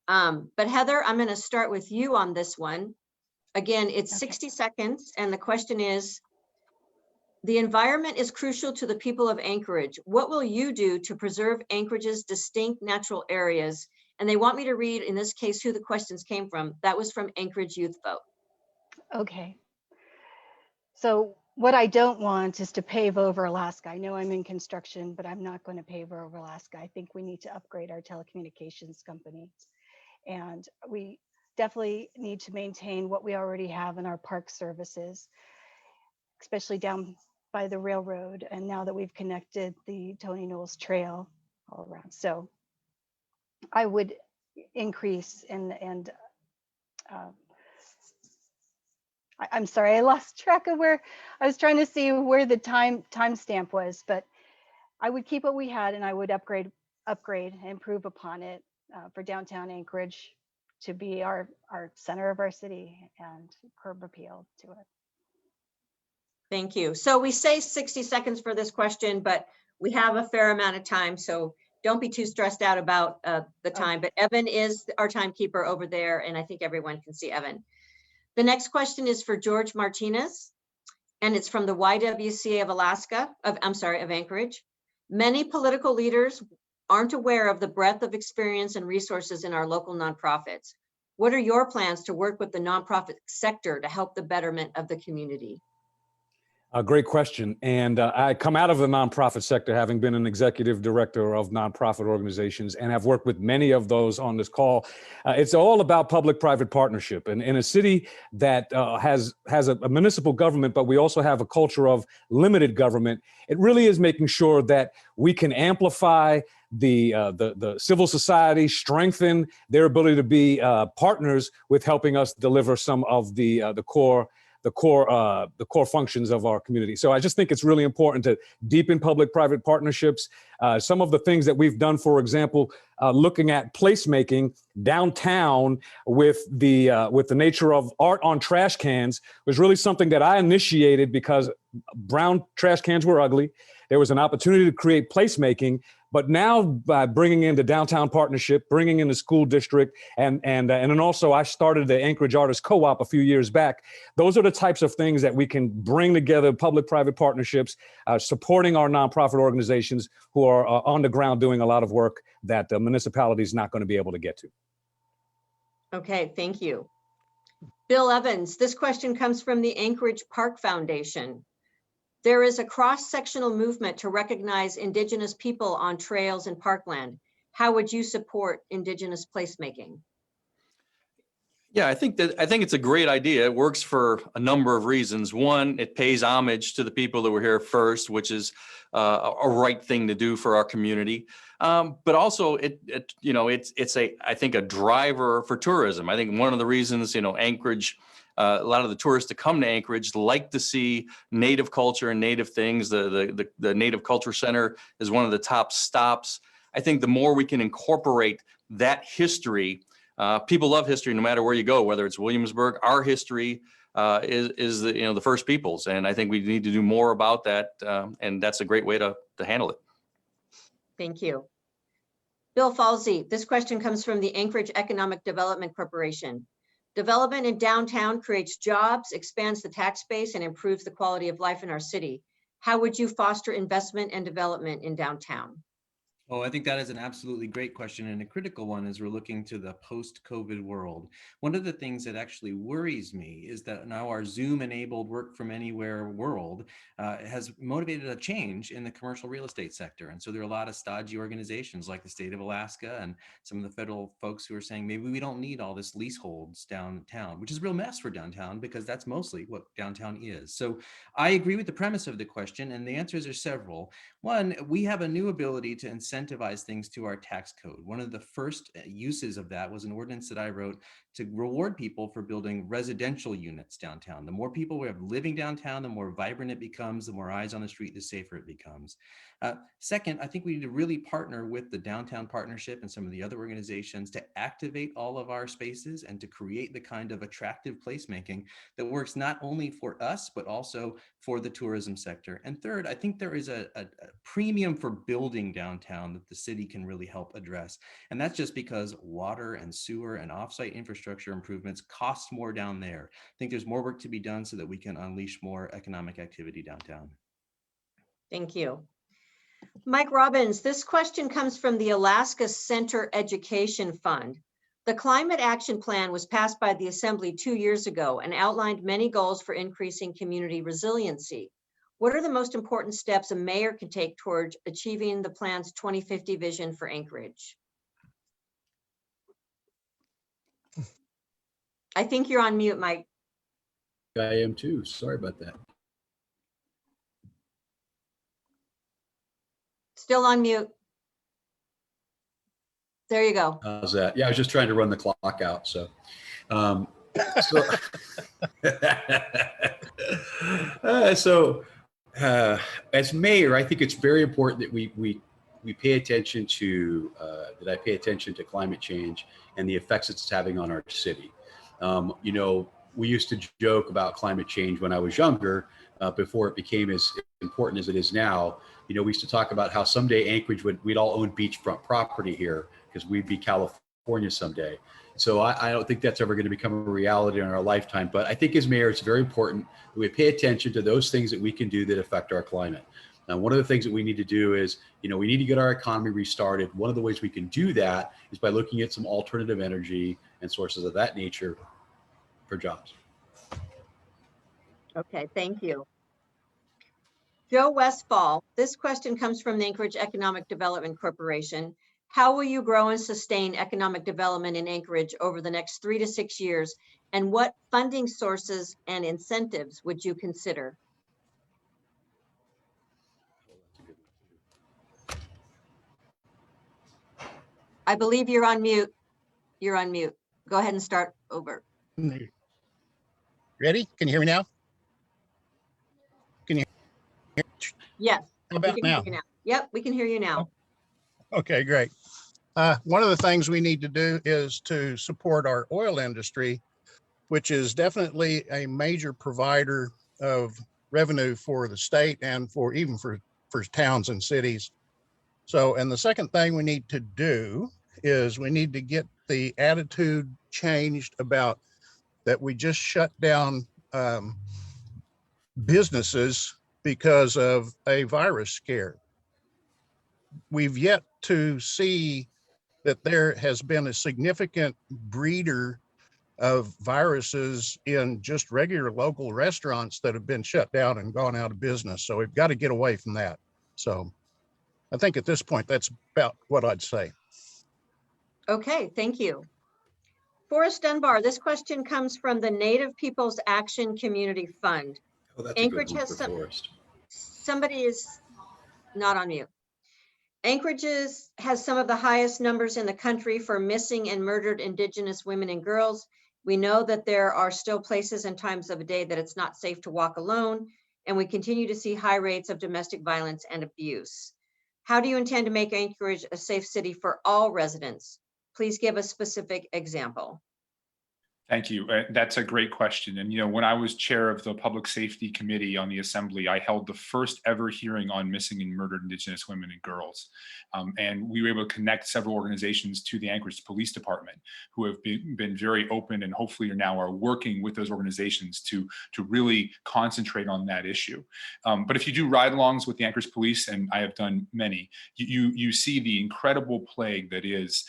But Heather, I'm going to start with you on this one. Again, it's Okay. 60 seconds. And the question is, the environment is crucial to the people of Anchorage. What will you do to preserve Anchorage's distinct natural areas? And they want me to read, in this case, who the questions came from. That was from Anchorage Youth Vote. Okay. So what I don't want is to pave over Alaska. I know I'm in construction, but I'm not going to pave over Alaska. I think we need to upgrade our telecommunications companies. And we definitely need to maintain what we already have in our park services, especially down by the railroad. And now that we've connected the Tony Knowles Trail all around. So I would increase I'm sorry, I lost track of where I was trying to see where the timestamp was, but I would keep what we had and I would upgrade, and improve upon it for downtown Anchorage to be our center of our city and curb appeal to it. Thank you. So we say 60 seconds for this question, but we have a fair amount of time. So don't be too stressed out about the time. But Evan is our timekeeper over there, and I think everyone can see Evan. The next question is for George Martinez, and it's from the YWCA of Alaska, of Anchorage. Many political leaders aren't aware of the breadth of experience and resources in our local nonprofits. What are your plans to work with the nonprofit sector to help the betterment of the community? A great question. And I come out of the nonprofit sector, having been an executive director of nonprofit organizations and have worked with many of those on this call. It's all about public-private partnership. And in a city that has a municipal government, but we also have a culture of limited government, it really is making sure that we can amplify the civil society, strengthen their ability to be partners with helping us deliver some of the core functions of our community. So I just think it's really important to deepen public-private partnerships. Some of the things that we've done, for example, looking at placemaking downtown with the nature of art on trash cans was really something that I initiated because brown trash cans were ugly. There was an opportunity to create placemaking. But now by bringing in the downtown partnership, bringing in the school district, and then also I started the Anchorage Artists Co-op a few years back. Those are the types of things that we can bring together, public-private partnerships, supporting our nonprofit organizations who are on the ground doing a lot of work that the municipality is not going to be able to get to. Okay, thank you. Bill Evans, this question comes from the Anchorage Park Foundation. There is a cross-sectional movement to recognize Indigenous people on trails and parkland. How would you support Indigenous placemaking? Yeah, I think it's a great idea. It works for a number of reasons. One, it pays homage to the people that were here first, which is a right thing to do for our community. But also, it's I think a driver for tourism. I think one of the reasons, Anchorage, a lot of the tourists that come to Anchorage like to see native culture and native things. The Native Culture Center is one of the top stops. I think the more we can incorporate that history. People love history no matter where you go, whether it's Williamsburg. Our history is the First Peoples, and I think we need to do more about that, and that's a great way to handle it. Thank you. Bill Falsey, this question comes from the Anchorage Economic Development Corporation. Development in downtown creates jobs, expands the tax base, and improves the quality of life in our city. How would you foster investment and development in downtown? Oh, I think that is an absolutely great question and a critical one as we're looking to the post-COVID world. One of the things that actually worries me is that now our Zoom-enabled work from anywhere world has motivated a change in the commercial real estate sector. And so there are a lot of stodgy organizations like the state of Alaska and some of the federal folks who are saying, maybe we don't need all this leaseholds downtown, which is a real mess for downtown because that's mostly what downtown is. So I agree with the premise of the question, and the answers are several. One, we have a new ability to incentivize things to our tax code. One of the first uses of that was an ordinance that I wrote to reward people for building residential units downtown. The more people we have living downtown, the more vibrant it becomes, the more eyes on the street, the safer it becomes. Second, I think we need to really partner with the Downtown Partnership and some of the other organizations to activate all of our spaces and to create the kind of attractive placemaking that works not only for us, but also for the tourism sector. And third, I think there is a premium for building downtown that the city can really help address. And that's just because water and sewer and offsite infrastructure improvements cost more down there. I think there's more work to be done so that we can unleash more economic activity downtown. Thank you. Mike Robbins, this question comes from the Alaska Center Education Fund. The Climate Action Plan was passed by the Assembly 2 years ago and outlined many goals for increasing community resiliency. What are the most important steps a mayor can take towards achieving the plan's 2050 vision for Anchorage? I think you're on mute, Mike. I am too. Sorry about that. Still on mute. There you go. How's that? Yeah, I was just trying to run the clock out. So, as mayor, I think it's very important that we pay attention to that I pay attention to climate change and the effects it's having on our city. You know, we used to joke about climate change when I was younger, before it became as important as it is now. You know, we used to talk about how someday Anchorage we'd all own beachfront property here because we'd be California someday. So I don't think that's ever going to become a reality in our lifetime. But I think as mayor, it's very important that we pay attention to those things that we can do that affect our climate. Now, one of the things that we need to do is, you know, we need to get our economy restarted. One of the ways we can do that is by looking at some alternative energy and sources of that nature for jobs. Okay, thank you. Joe Westfall, this question comes from the Anchorage Economic Development Corporation. How will you grow and sustain economic development in Anchorage over the next 3 to 6 years? And what funding sources and incentives would you consider? I believe you're on mute. You're on mute. Go ahead and start over. Ready? Can you hear me now? Can you hear? Yes. How about we can now? hear you now? Yep, we can hear you now. Okay, great. One of the things we need to do is to support our oil industry, which is definitely a major provider of revenue for the state and for even for towns and cities. So, and the second thing we need to do is we need to get the attitude changed about that we just shut down businesses because of a virus scare. We've yet to see that there has been a significant breeder of viruses in just regular local restaurants that have been shut down and gone out of business. So we've got to get away from that. So I think at this point, that's about what I'd say. Okay, thank you. Forrest Dunbar, this question comes from the Native Peoples Action Community Fund. Oh, that's Anchorage a good one has for Forrest. Somebody is not on mute. Anchorage has some of the highest numbers in the country for missing and murdered Indigenous women and girls. We know that there are still places and times of the day that it's not safe to walk alone, and we continue to see high rates of domestic violence and abuse. How do you intend to make Anchorage a safe city for all residents? Please give a specific example. Thank you. That's a great question. And, you know, when I was chair of the Public Safety Committee on the Assembly, I held the first ever hearing on missing and murdered Indigenous women and girls. And we were able to connect several organizations to the Anchorage Police Department, who have been very open and hopefully now are working with those organizations to really concentrate on that issue. But if you do ride-alongs with the Anchorage Police, and I have done many, you see the incredible plague that is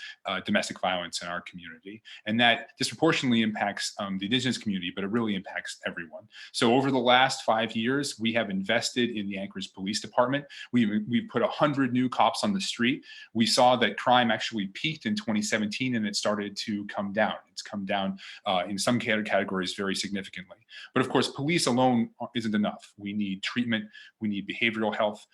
domestic violence in our community. And that disproportionately impacts the Indigenous community, but it really impacts everyone. So over the last 5 years, we have invested in the Anchorage Police Department. We've put 100 new cops on the street. We saw that crime actually peaked in 2017 and it started to come down. It's come down in some categories very significantly. But of course, police alone isn't enough. We need treatment. We need behavioral health.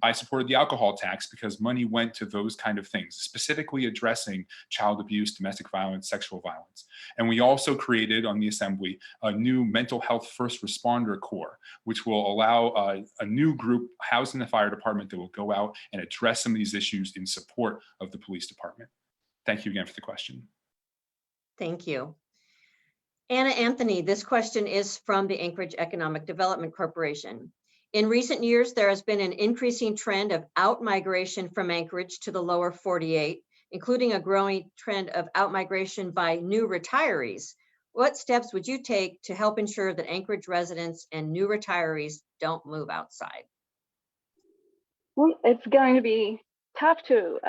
I supported the alcohol tax because money went to those kind of things, specifically addressing child abuse, domestic violence, sexual violence. And we also created on the Assembly a new mental health first responder corps, which will allow a new group housed in the fire department that will go out and address some of these issues in support of the police department. Thank you again for the question. Thank you. Anna Anthony, this question is from the Anchorage Economic Development Corporation. In recent years, there has been an increasing trend of out-migration from Anchorage to the lower 48, including a growing trend of out-migration by new retirees. What steps would you take to help ensure that Anchorage residents and new retirees don't move outside? Well, it's going to be tough to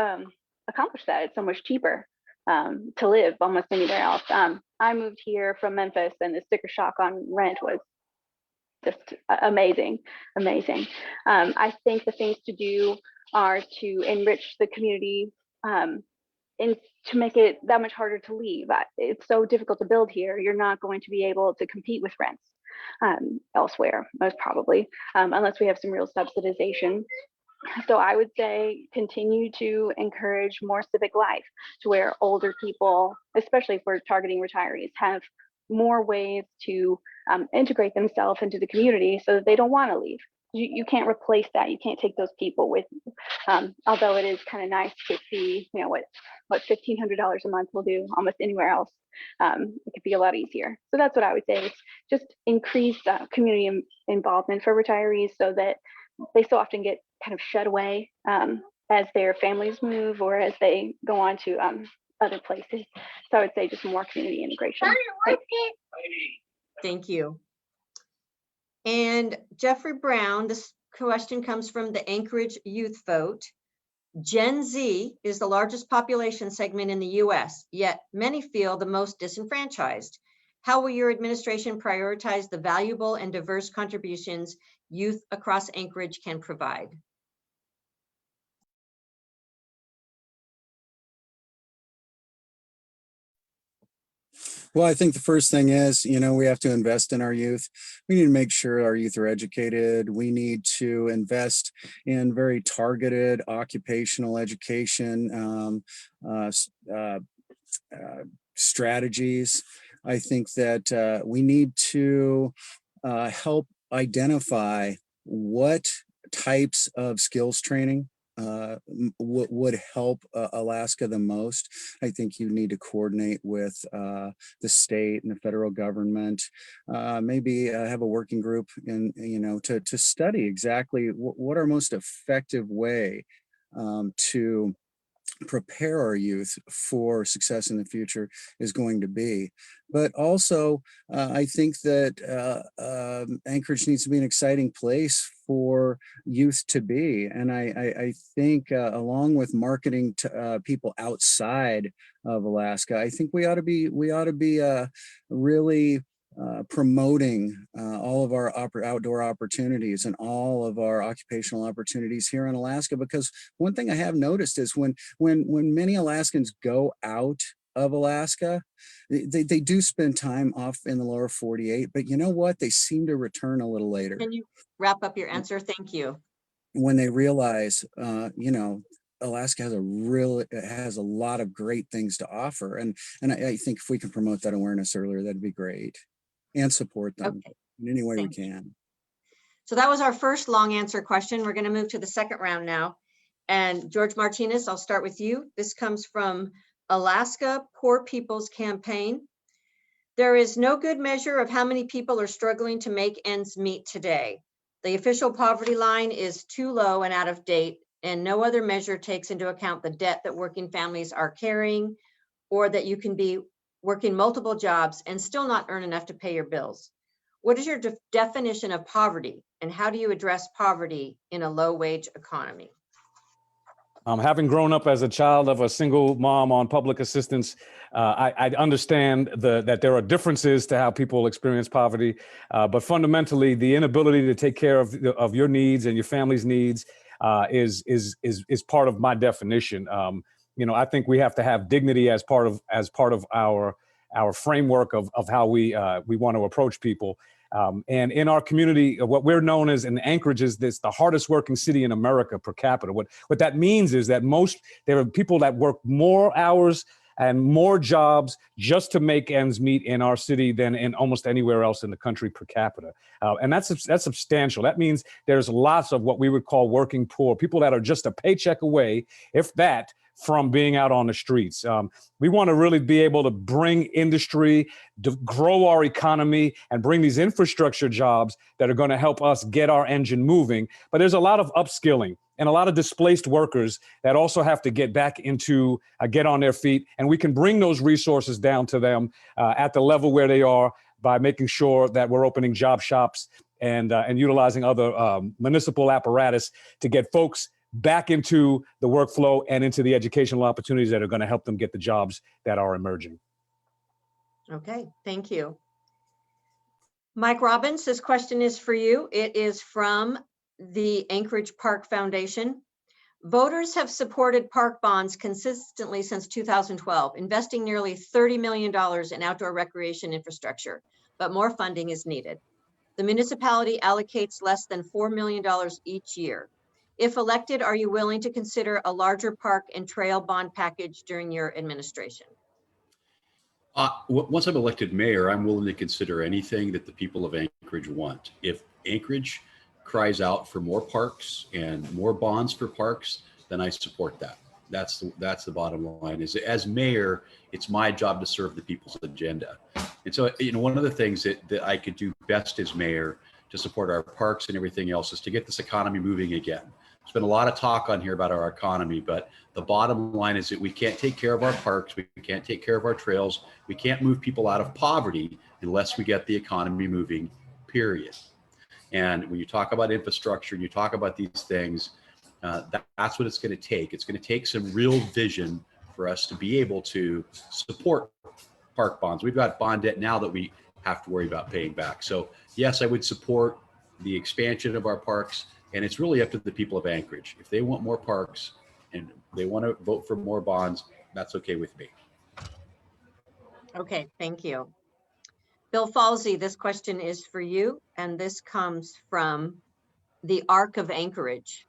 accomplish that. It's so much cheaper to live almost anywhere else. I moved here from Memphis, and the sticker shock on rent was just amazing. I think the things to do are to enrich the community and to make it that much harder to leave. It's so difficult to build here. You're not going to be able to compete with rents elsewhere, most probably, unless we have some real subsidization. So I would say continue to encourage more civic life to where older people, especially if we're targeting retirees, have more ways to integrate themselves into the community so that they don't want to leave. You can't replace that. You can't take those people with you. Although it is kind of nice to see, you know, what $1,500 a month will do almost anywhere else. It could be a lot easier. So that's what I would say. Just increase community involvement for retirees so that they so often get kind of shut away as their families move or as they go on to other places. So I would say just more community integration. Thank you. And Jeffrey Brown, this question comes from the Anchorage Youth Vote. Gen Z is the largest population segment in the US, yet many feel the most disenfranchised. How will your administration prioritize the valuable and diverse contributions youth across Anchorage can provide? Well, I think the first thing is, we have to invest in our youth. We need to make sure our youth are educated. We need to invest in very targeted occupational education strategies. I think that we need to help identify what types of skills training would help Alaska the most. I think you need to coordinate with the state and the federal government, maybe have a working group to study exactly what our most effective way to prepare our youth for success in the future is going to be. But also, I think that Anchorage needs to be an exciting place for youth to be. And I think along with marketing to people outside of Alaska, I think we ought to be really promoting all of our outdoor opportunities and all of our occupational opportunities here in Alaska. Because one thing I have noticed is when many Alaskans go out of Alaska, they do spend time off in the lower 48, but you know what? They seem to return a little later. Can you wrap up your answer? Thank you. When they realize, Alaska has a lot of great things to offer. And I think if we can promote that awareness earlier, that'd be great. And support them in any way we can. So that was our first long answer question. We're going to move to the second round now. And George Martinez, I'll start with you. This comes from Alaska Poor People's Campaign. There is no good measure of how many people are struggling to make ends meet today. The official poverty line is too low and out of date, and no other measure takes into account the debt that working families are carrying, or that you can be working multiple jobs and still not earn enough to pay your bills. What is your definition of poverty, and how do you address poverty in a low-wage economy? Having grown up as a child of a single mom on public assistance, I understand that there are differences to how people experience poverty, but fundamentally, the inability to take care of your needs and your family's needs is part of my definition. I think we have to have dignity as part of our our framework of how we want to approach people. And in our community, what we're known as in Anchorage is the hardest working city in America per capita. What that means is that there are people that work more hours and more jobs just to make ends meet in our city than in almost anywhere else in the country per capita. And that's substantial. That means there's lots of what we would call working poor, people that are just a paycheck away, if that, from being out on the streets. We want to really be able to bring industry, to grow our economy, and bring these infrastructure jobs that are going to help us get our engine moving. But there's a lot of upskilling and a lot of displaced workers that also have to get back into, get on their feet. And we can bring those resources down to them at the level where they are by making sure that we're opening job shops and utilizing other municipal apparatus to get folks back into the workflow and into the educational opportunities that are going to help them get the jobs that are emerging. Okay, thank you. Mike Robbins, this question is for you. It is from the Anchorage Park Foundation. Voters have supported park bonds consistently since 2012, investing nearly $30 million in outdoor recreation infrastructure, but more funding is needed. The municipality allocates less than $4 million each year. If elected, are you willing to consider a larger park and trail bond package during your administration? Once I'm elected mayor, I'm willing to consider anything that the people of Anchorage want. If Anchorage cries out for more parks and more bonds for parks, then I support that. That's the bottom line. Is as mayor, it's my job to serve the people's agenda. And so, one of the things that I could do best as mayor to support our parks and everything else is to get this economy moving again. There's been a lot of talk on here about our economy, but the bottom line is that we can't take care of our parks, we can't take care of our trails, we can't move people out of poverty unless we get the economy moving, period. And when you talk about infrastructure and you talk about these things, that's what it's going to take. It's going to take some real vision for us to be able to support park bonds. We've got bond debt now that we have to worry about paying back. So yes, I would support the expansion of our parks. And it's really up to the people of Anchorage. If they want more parks and they want to vote for more bonds, that's okay with me. Okay, thank you. Bill Falsey, this question is for you, and this comes from the Arc of Anchorage.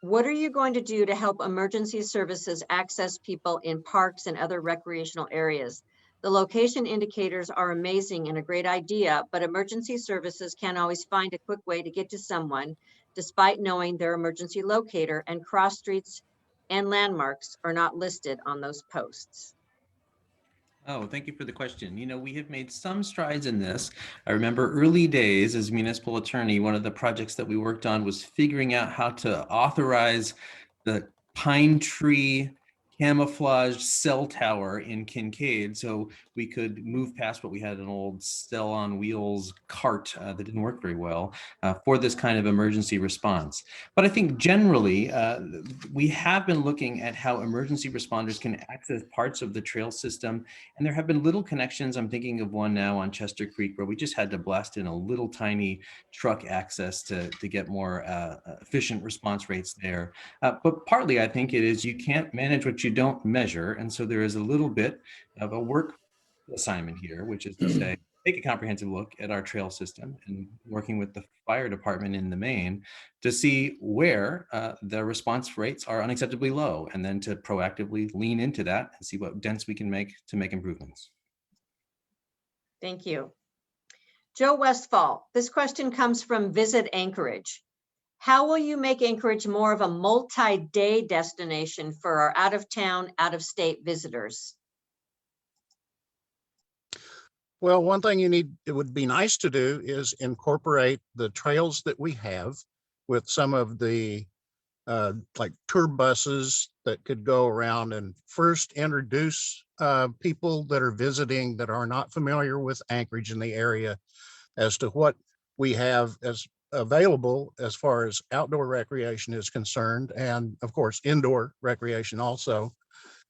What are you going to do to help emergency services access people in parks and other recreational areas? The location indicators are amazing and a great idea, but emergency services can't always find a quick way to get to someone despite knowing their emergency locator, and cross streets and landmarks are not listed on those posts. Oh, thank you for the question. We have made some strides in this. I remember early days as municipal attorney, one of the projects that we worked on was figuring out how to authorize the pine tree camouflaged cell tower in Kincaid so we could move past what we had an old cell on wheels cart that didn't work very well for this kind of emergency response. But I think generally we have been looking at how emergency responders can access parts of the trail system, and there have been little connections. I'm thinking of one now on Chester Creek where we just had to blast in a little tiny truck access to get more efficient response rates there. But partly I think it is you can't manage what you don't measure. And so there is a little bit of a work assignment here, which is to say, take a comprehensive look at our trail system and working with the fire department in the main to see where the response rates are unacceptably low, and then to proactively lean into that and see what dents we can make to make improvements. Thank you. Joe Westfall, this question comes from Visit Anchorage. How will you make Anchorage more of a multi-day destination for our out-of-town, out-of-state visitors? Well, one thing it would be nice to do is incorporate the trails that we have with some of the like tour buses that could go around and first introduce people that are visiting that are not familiar with Anchorage in the area as to what we have as available as far as outdoor recreation is concerned, and of course indoor recreation also.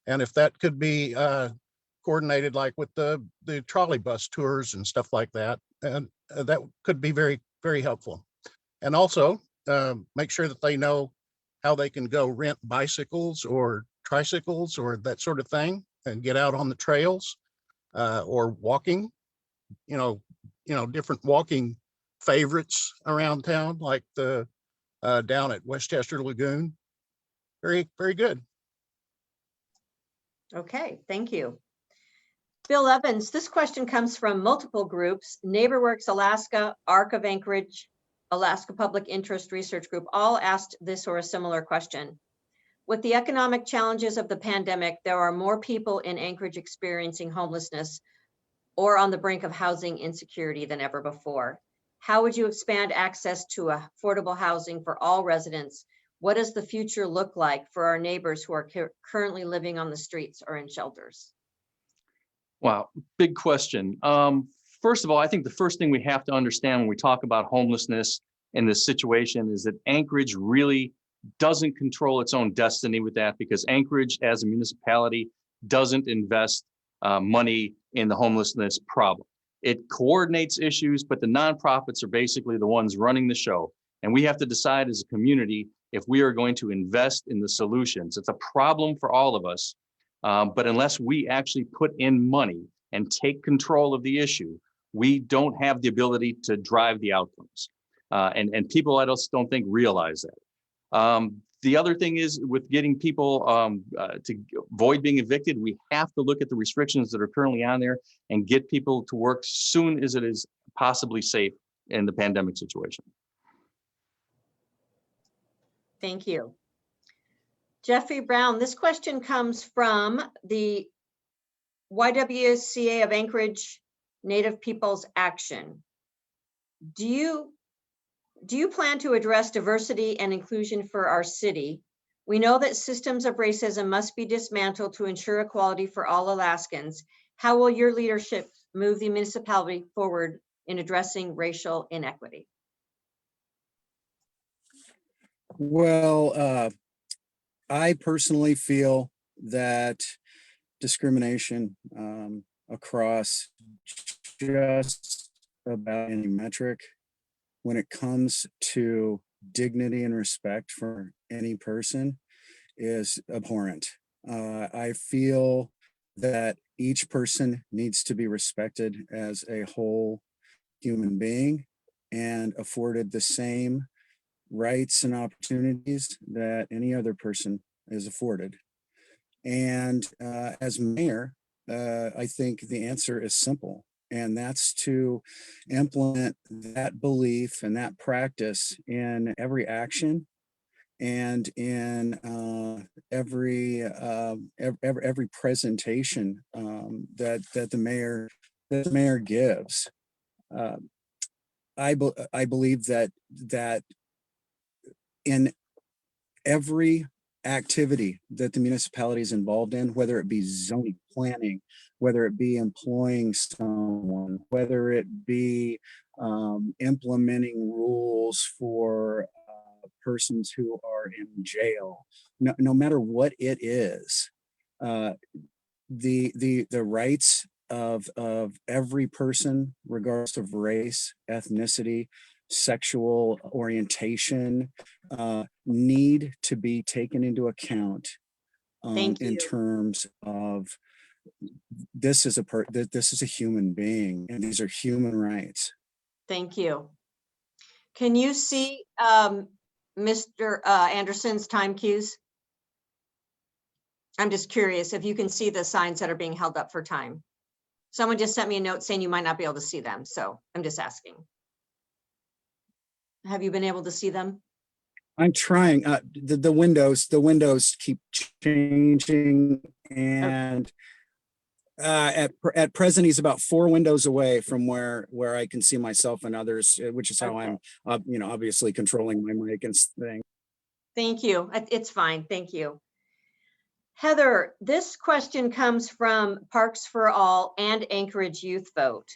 And if that could be coordinated like with the trolley bus tours and stuff like that, and that could be very, very helpful. And also make sure that they know how they can go rent bicycles or tricycles or that sort of thing and get out on the trails. or walking, different walking favorites around town, like the down at Westchester Lagoon. Very, very good. Okay, thank you. Bill Evans, this question comes from multiple groups: Neighborworks Alaska, ARC of Anchorage, Alaska Public Interest Research Group, all asked this or a similar question. With the economic challenges of the pandemic, there are more people in Anchorage experiencing homelessness or on the brink of housing insecurity than ever before. How would you expand access to affordable housing for all residents? What does the future look like for our neighbors who are currently living on the streets or in shelters? Wow, big question. First of all, I think the first thing we have to understand when we talk about homelessness in this situation is that Anchorage really doesn't control its own destiny with that, because Anchorage as a municipality doesn't invest money in the homelessness problem. It coordinates issues, but the nonprofits are basically the ones running the show. And we have to decide as a community if we are going to invest in the solutions. It's a problem for all of us, but unless we actually put in money and take control of the issue, we don't have the ability to drive the outcomes. And people, I just don't think, realize that. The other thing is, with getting people to avoid being evicted, we have to look at the restrictions that are currently on there and get people to work soon as it is possibly safe in the pandemic situation. Thank you. Jeffrey Brown, this question comes from the YWCA of Anchorage Native Peoples Action. Do you plan to address diversity and inclusion for our city? We know that systems of racism must be dismantled to ensure equality for all Alaskans. How will your leadership move the municipality forward in addressing racial inequity? Well, I personally feel that discrimination across just about any metric, when it comes to dignity and respect for any person, is abhorrent. I feel that each person needs to be respected as a whole human being and afforded the same rights and opportunities that any other person is afforded. And as mayor, I think the answer is simple, and that's to implement that belief and that practice in every action and in every presentation that the mayor gives. I believe that in every activity that the municipality is involved in, whether it be zoning, planning, whether it be employing someone, whether it be implementing rules for persons who are in jail, no matter what it is, the rights of every person, regardless of race, ethnicity, sexual orientation, need to be taken into account in terms of this is a human being, and these are human rights. Thank you. Can you see Mr. Anderson's time cues? I'm just curious if you can see the signs that are being held up for time. Someone just sent me a note saying you might not be able to see them, so I'm just asking. Have you been able to see them? I'm trying. The windows keep changing, and at present he's about 4 windows away from where I can see myself and others, which is how I'm obviously controlling my mic and thing. Thank you. It's fine. Thank you. Heather, this question comes from Parks for All and Anchorage Youth Vote.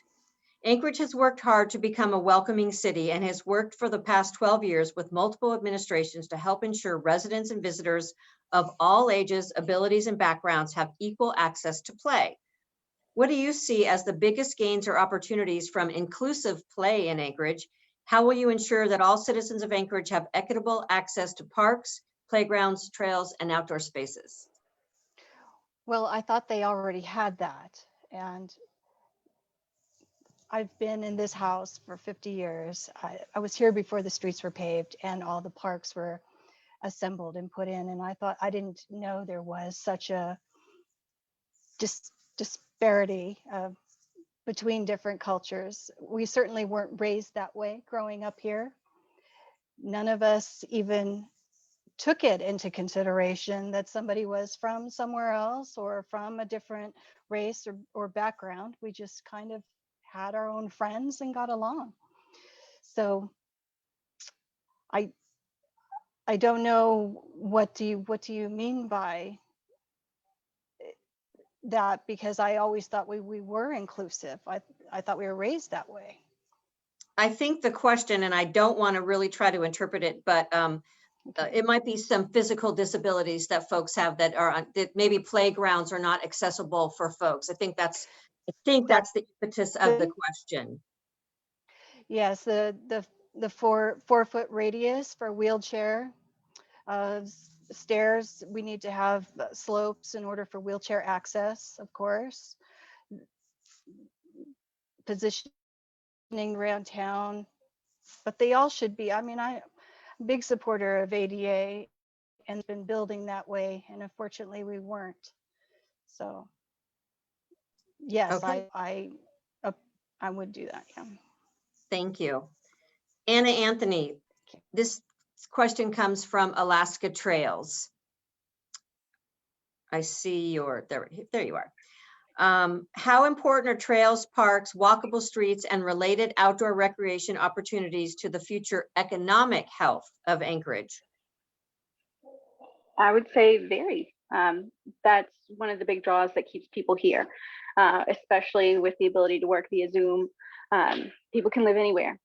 Anchorage has worked hard to become a welcoming city and has worked for the past 12 years with multiple administrations to help ensure residents and visitors of all ages, abilities, and backgrounds have equal access to play. What do you see as the biggest gains or opportunities from inclusive play in Anchorage? How will you ensure that all citizens of Anchorage have equitable access to parks, playgrounds, trails, and outdoor spaces? Well, I thought they already had that. And I've been in this house for 50 years. I was here before the streets were paved and all the parks were assembled and put in. And I didn't know there was such a disparity between different cultures. We certainly weren't raised that way growing up here. None of us even took it into consideration that somebody was from somewhere else or from a different race or background. We just kind of had our own friends and got along. So I don't know, what do you mean by that? Because I always thought we were inclusive. I thought we were raised that way. I think the question, and I don't want to really try to interpret it, but it might be some physical disabilities that folks have that maybe playgrounds are not accessible for folks. I think that's the impetus of the question. Yes, the 4-foot radius for wheelchair stairs. We need to have slopes in order for wheelchair access, of course. Positioning around town, but they all should be. I mean, I'm a big supporter of ADA and been building that way, and unfortunately we weren't. So yes, Okay. I would do that. Yeah. Thank you. Anna Anthony, this question comes from Alaska Trails. I see there you are. How important are trails, parks, walkable streets, and related outdoor recreation opportunities to the future economic health of Anchorage? I would say very. That's one of the big draws that keeps people here, especially with the ability to work via Zoom. People can live anywhere.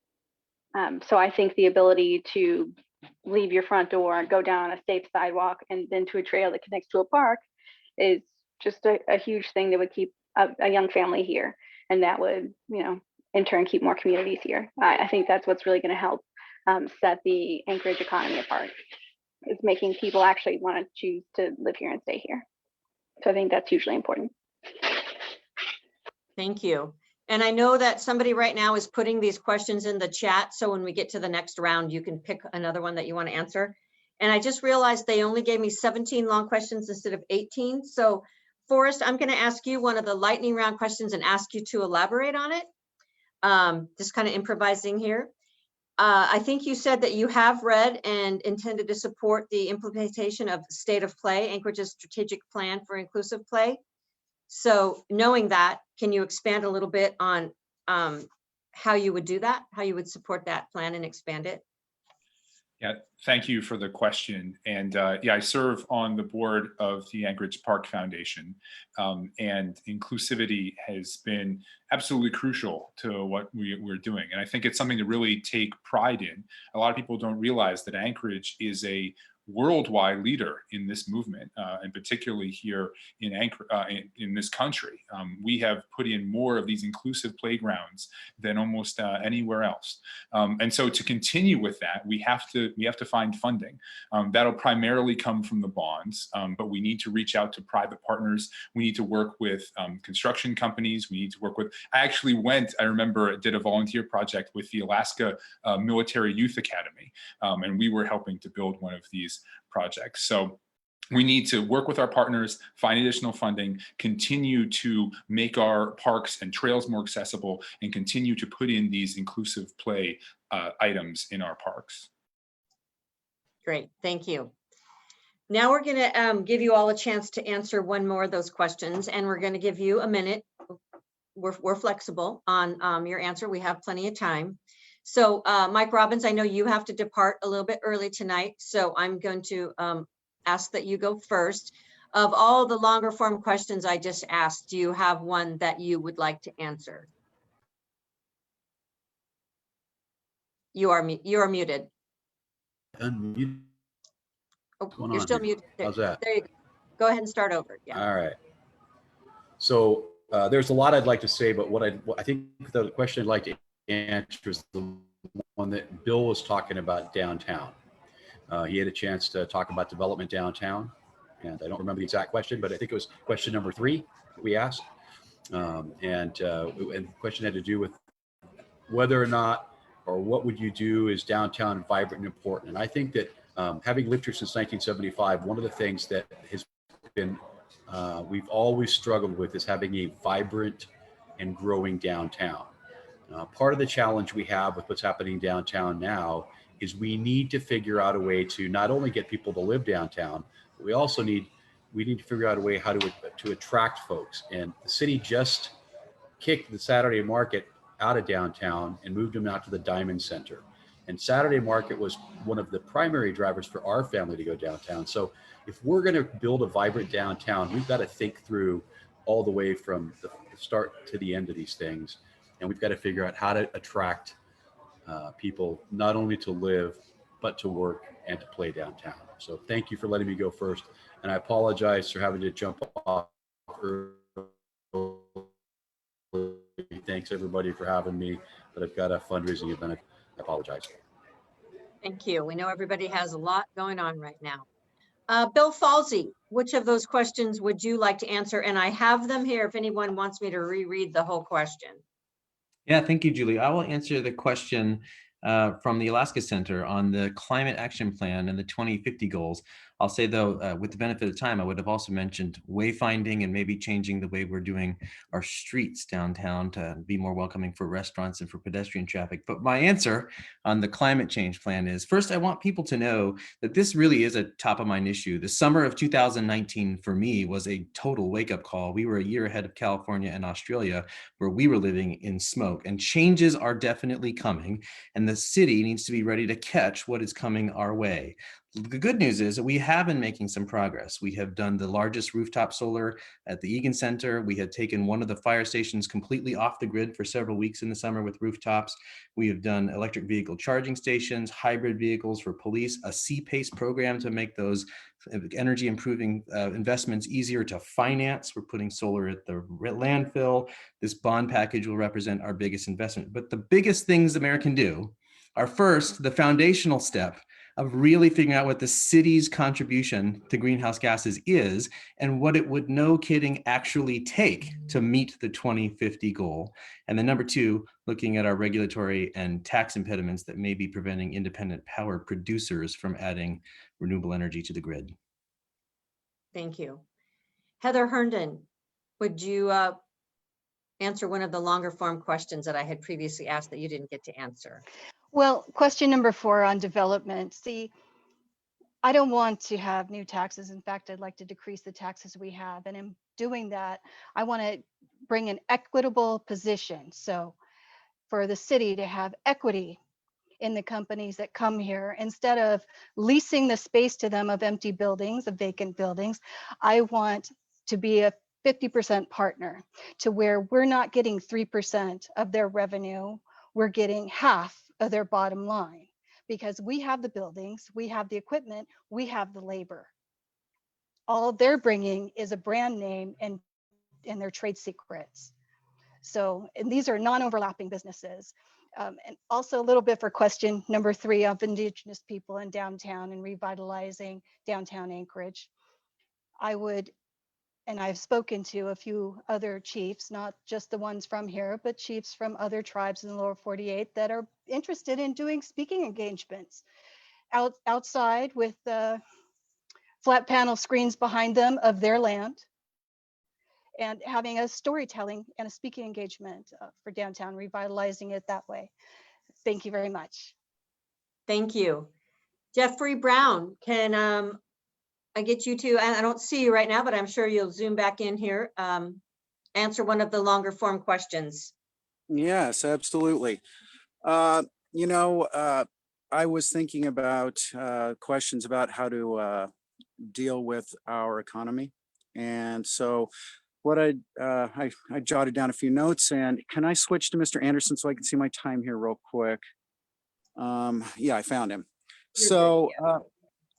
So I think the ability to leave your front door, go down a safe sidewalk, and then to a trail that connects to a park is just a huge thing that would keep a young family here. And that would, in turn, keep more communities here. I think that's what's really going to help set the Anchorage economy apart, is making people actually want to choose to live here and stay here. So I think that's hugely important. Thank you. And I know that somebody right now is putting these questions in the chat. So when we get to the next round, you can pick another one that you want to answer. And I just realized they only gave me 17 long questions instead of 18. So Forrest, I'm going to ask you one of the lightning round questions and ask you to elaborate on it. Just kind of improvising here. I think you said that you have read and intended to support the implementation of State of Play, Anchorage's strategic plan for inclusive play. So knowing that, can you expand a little bit on how you would do that, how you would support that plan and expand it? Yeah, thank you for the question. And yeah, I serve on the board of the Anchorage Park Foundation, and inclusivity has been absolutely crucial to what we're doing. And I think it's something to really take pride in. A lot of people don't realize that Anchorage is a worldwide leader in this movement, and particularly here in in this country. We have put in more of these inclusive playgrounds than almost anywhere else. And so to continue with that, we have to find funding. That'll primarily come from the bonds, but we need to reach out to private partners. We need to work with construction companies. We need to work with, I remember did a volunteer project with the Alaska Military Youth Academy, and we were helping to build one of these projects. So we need to work with our partners, find additional funding, continue to make our parks and trails more accessible, and continue to put in these inclusive play items in our parks. Great, thank you. Now we're going to give you all a chance to answer one more of those questions, and we're going to give you a minute. We're flexible on your answer. We have plenty of time. So Mike Robbins, I know you have to depart a little bit early tonight, so I'm going to ask that you go first. Of all the longer form questions I just asked, do you have one that you would like to answer? You are muted. Unmuted. Oh, What's going you're on still here? muted. How's that? There you go. Go ahead and start over. Yeah. All right. So there's a lot I'd like to say, but what I think the question I'd like to answer is the one that Bill was talking about downtown. He had a chance to talk about development downtown, and I don't remember the exact question, but I think it was question number 3 that we asked. And the question had to do with whether or not, or what would you do is downtown vibrant and important. And I think that having lived here since 1975, one of the things that has been, we've always struggled with is having a vibrant and growing downtown. Part of the challenge we have with what's happening downtown now is we need to figure out a way to not only get people to live downtown, but we also need to figure out a way how to attract folks. And the city just kicked the Saturday market out of downtown and moved them out to the Diamond Center. And Saturday market was one of the primary drivers for our family to go downtown. So if we're going to build a vibrant downtown, we've got to think through all the way from the start to the end of these things. And we've got to figure out how to attract people not only to live, but to work and to play downtown. So thank you for letting me go first. And I apologize for having to jump off early. Thanks everybody for having me, but I've got a fundraising event. I apologize. Thank you. We know everybody has a lot going on right now. Bill Falsey, which of those questions would you like to answer? And I have them here if anyone wants me to reread the whole question. Yeah, thank you, Julie. I will answer the question from the Alaska Center on the Climate Action Plan and the 2050 goals. I'll say though, with the benefit of time, I would have also mentioned wayfinding and maybe changing the way we're doing our streets downtown to be more welcoming for restaurants and for pedestrian traffic. But my answer on the climate change plan is, first, I want people to know that this really is a top of mind issue. The summer of 2019 for me was a total wake up call. We were a year ahead of California and Australia, where we were living in smoke, and changes are definitely coming. And the city needs to be ready to catch what is coming our way. The good news is that we have been making some progress. We have done the largest rooftop solar at the Egan Center. We had taken one of the fire stations completely off the grid for several weeks in the summer with rooftops. We have done electric vehicle charging stations, hybrid vehicles for police, a C-PACE program to make those energy improving investments easier to finance. We're putting solar at the landfill. This bond package will represent our biggest investment. But the biggest things the mayor can do are, first, the foundational step of really figuring out what the city's contribution to greenhouse gases is and what it would, no kidding, actually take to meet the 2050 goal. And then number two, looking at our regulatory and tax impediments that may be preventing independent power producers from adding renewable energy to the grid. Thank you. Heather Herndon, would you answer one of the longer form questions that I had previously asked that you didn't get to answer? Well, question number 4 on development. See, I don't want to have new taxes. In fact, I'd like to decrease the taxes we have. And in doing that, I want to bring an equitable position. So for the city to have equity in the companies that come here, instead of leasing the space to them of empty buildings, of vacant buildings, I want to be a 50% partner, to where we're not getting 3% of their revenue, we're getting half of their bottom line, because we have the buildings, we have the equipment, we have the labor. All they're bringing is a brand name and their trade secrets. So, and these are non-overlapping businesses. And also a little bit for question number 3 of Indigenous people in downtown and revitalizing downtown Anchorage. I would, and I've spoken to a few other chiefs, not just the ones from here, but chiefs from other tribes in the lower 48 that are interested in doing speaking engagements outside with flat panel screens behind them of their land, and having a storytelling and a speaking engagement for downtown, revitalizing it that way. Thank you very much. Thank you. Jeffrey Brown, can I get you to, and I don't see you right now, but I'm sure you'll zoom back in here, answer one of the longer form questions. Yes, absolutely. You know, I was thinking about questions about how to deal with our economy. And so what I jotted down a few notes, and can I switch to Mr. Anderson so I can see my time here real quick? Yeah, I found him. You're So good,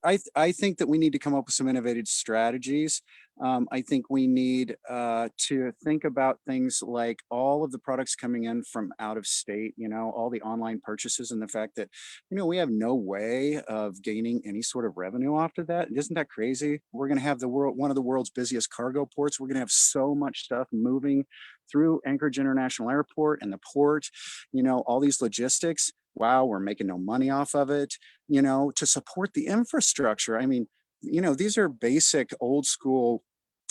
yeah. I think that we need to come up with some innovative strategies I think we need to think about things like all of the products coming in from out of state, all the online purchases, and the fact that, we have no way of gaining any sort of revenue off of that. Isn't that crazy? We're going to have one of the world's busiest cargo ports. We're going to have so much stuff moving through Anchorage International Airport and the port, all these logistics. Wow, we're making no money off of it, to support the infrastructure. I mean, these are basic old school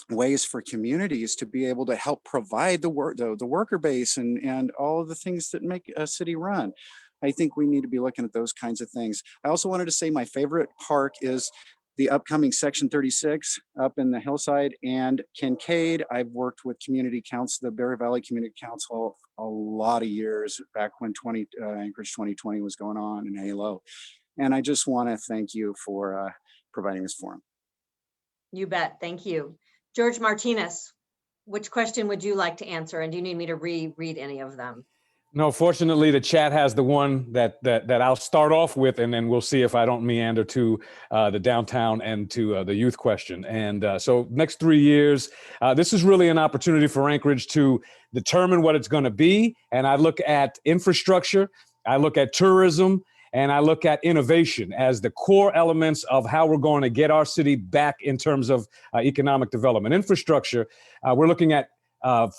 ways for communities to be able to help provide the worker base and all of the things that make a city run. I think we need to be looking at those kinds of things. I also wanted to say my favorite park is the upcoming Section 36 up in the hillside and Kincaid. I've worked with community council, the Bear Valley Community Council, a lot of years back when Anchorage 2020 was going on in Halo. And I just want to thank you for providing this forum. You bet. Thank you. George Martinez, which question would you like to answer? And do you need me to reread any of them? No, fortunately, the chat has the one that I'll start off with, and then we'll see if I don't meander to the downtown and to the youth question. And so next 3 years, this is really an opportunity for Anchorage to determine what it's going to be. And I look at infrastructure, I look at tourism, and I look at innovation as the core elements of how we're going to get our city back in terms of economic development. Infrastructure, we're looking at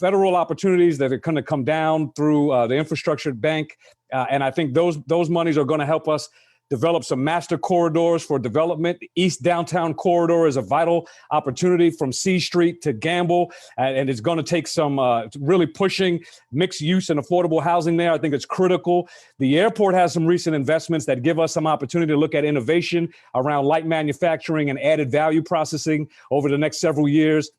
federal opportunities that are going to come down through the infrastructure bank. And I think those monies are going to help us develop some master corridors for development. East Downtown Corridor is a vital opportunity from C Street to Gamble, and it's going to take some really pushing mixed use and affordable housing there. I think it's critical. The airport has some recent investments that give us some opportunity to look at innovation around light manufacturing and added value processing over the next several years.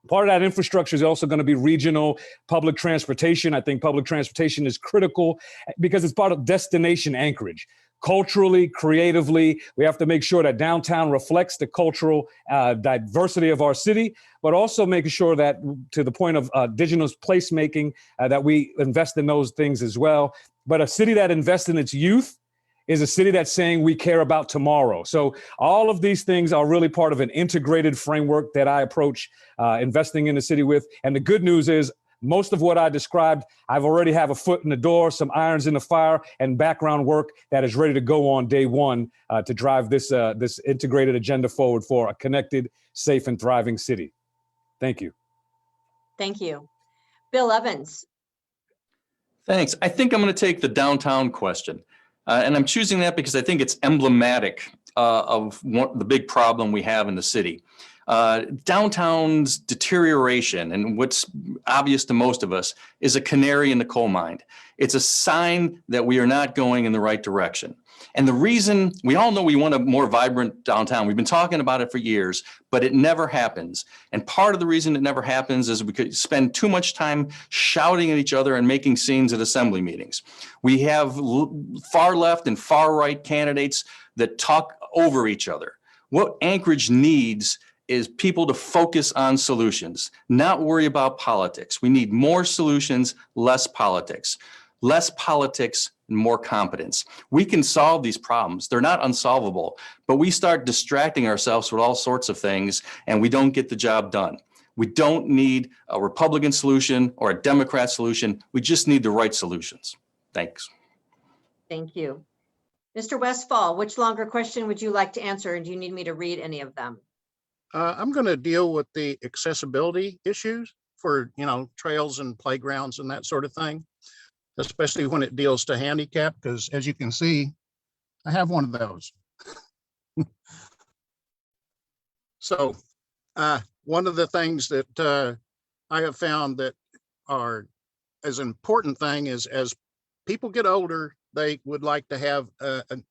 Part of that infrastructure is also going to be regional public transportation. I think public transportation is critical because it's part of destination Anchorage. Culturally, creatively, we have to make sure that downtown reflects the cultural diversity of our city, but also making sure that, to the point of indigenous placemaking, that we invest in those things as well. But a city that invests in its youth is a city that's saying we care about tomorrow. So all of these things are really part of an integrated framework that I approach investing in the city with. And the good news is most of what I described, I've already have a foot in the door, some irons in the fire, and background work that is ready to go on day one to drive this integrated agenda forward for a connected, safe, and thriving city. Thank you. Thank you. Bill Evans. Thanks. I think I'm going to take the downtown question. And I'm choosing that because I think it's emblematic of the big problem we have in the city. Downtown's deterioration, and what's obvious to most of us, is a canary in the coal mine. It's a sign that we are not going in the right direction. And the reason, we all know we want a more vibrant downtown. We've been talking about it for years, but it never happens. And part of the reason it never happens is we could spend too much time shouting at each other and making scenes at assembly meetings. We have far left and far right candidates that talk over each other. What Anchorage needs is people to focus on solutions, not worry about politics. We need more solutions, less politics. Less politics and more competence. We can solve these problems. They're not unsolvable, but we start distracting ourselves with all sorts of things and we don't get the job done. We don't need a Republican solution or a Democrat solution. We just need the right solutions. Thanks. Thank you. Mr. Westfall, which longer question would you like to answer? And do you need me to read any of them? I'm going to deal with the accessibility issues for, trails and playgrounds and that sort of thing, especially when it deals to handicap, because as you can see, I have one of those. So one of the things that I have found that are as important thing is as people get older, they would like to have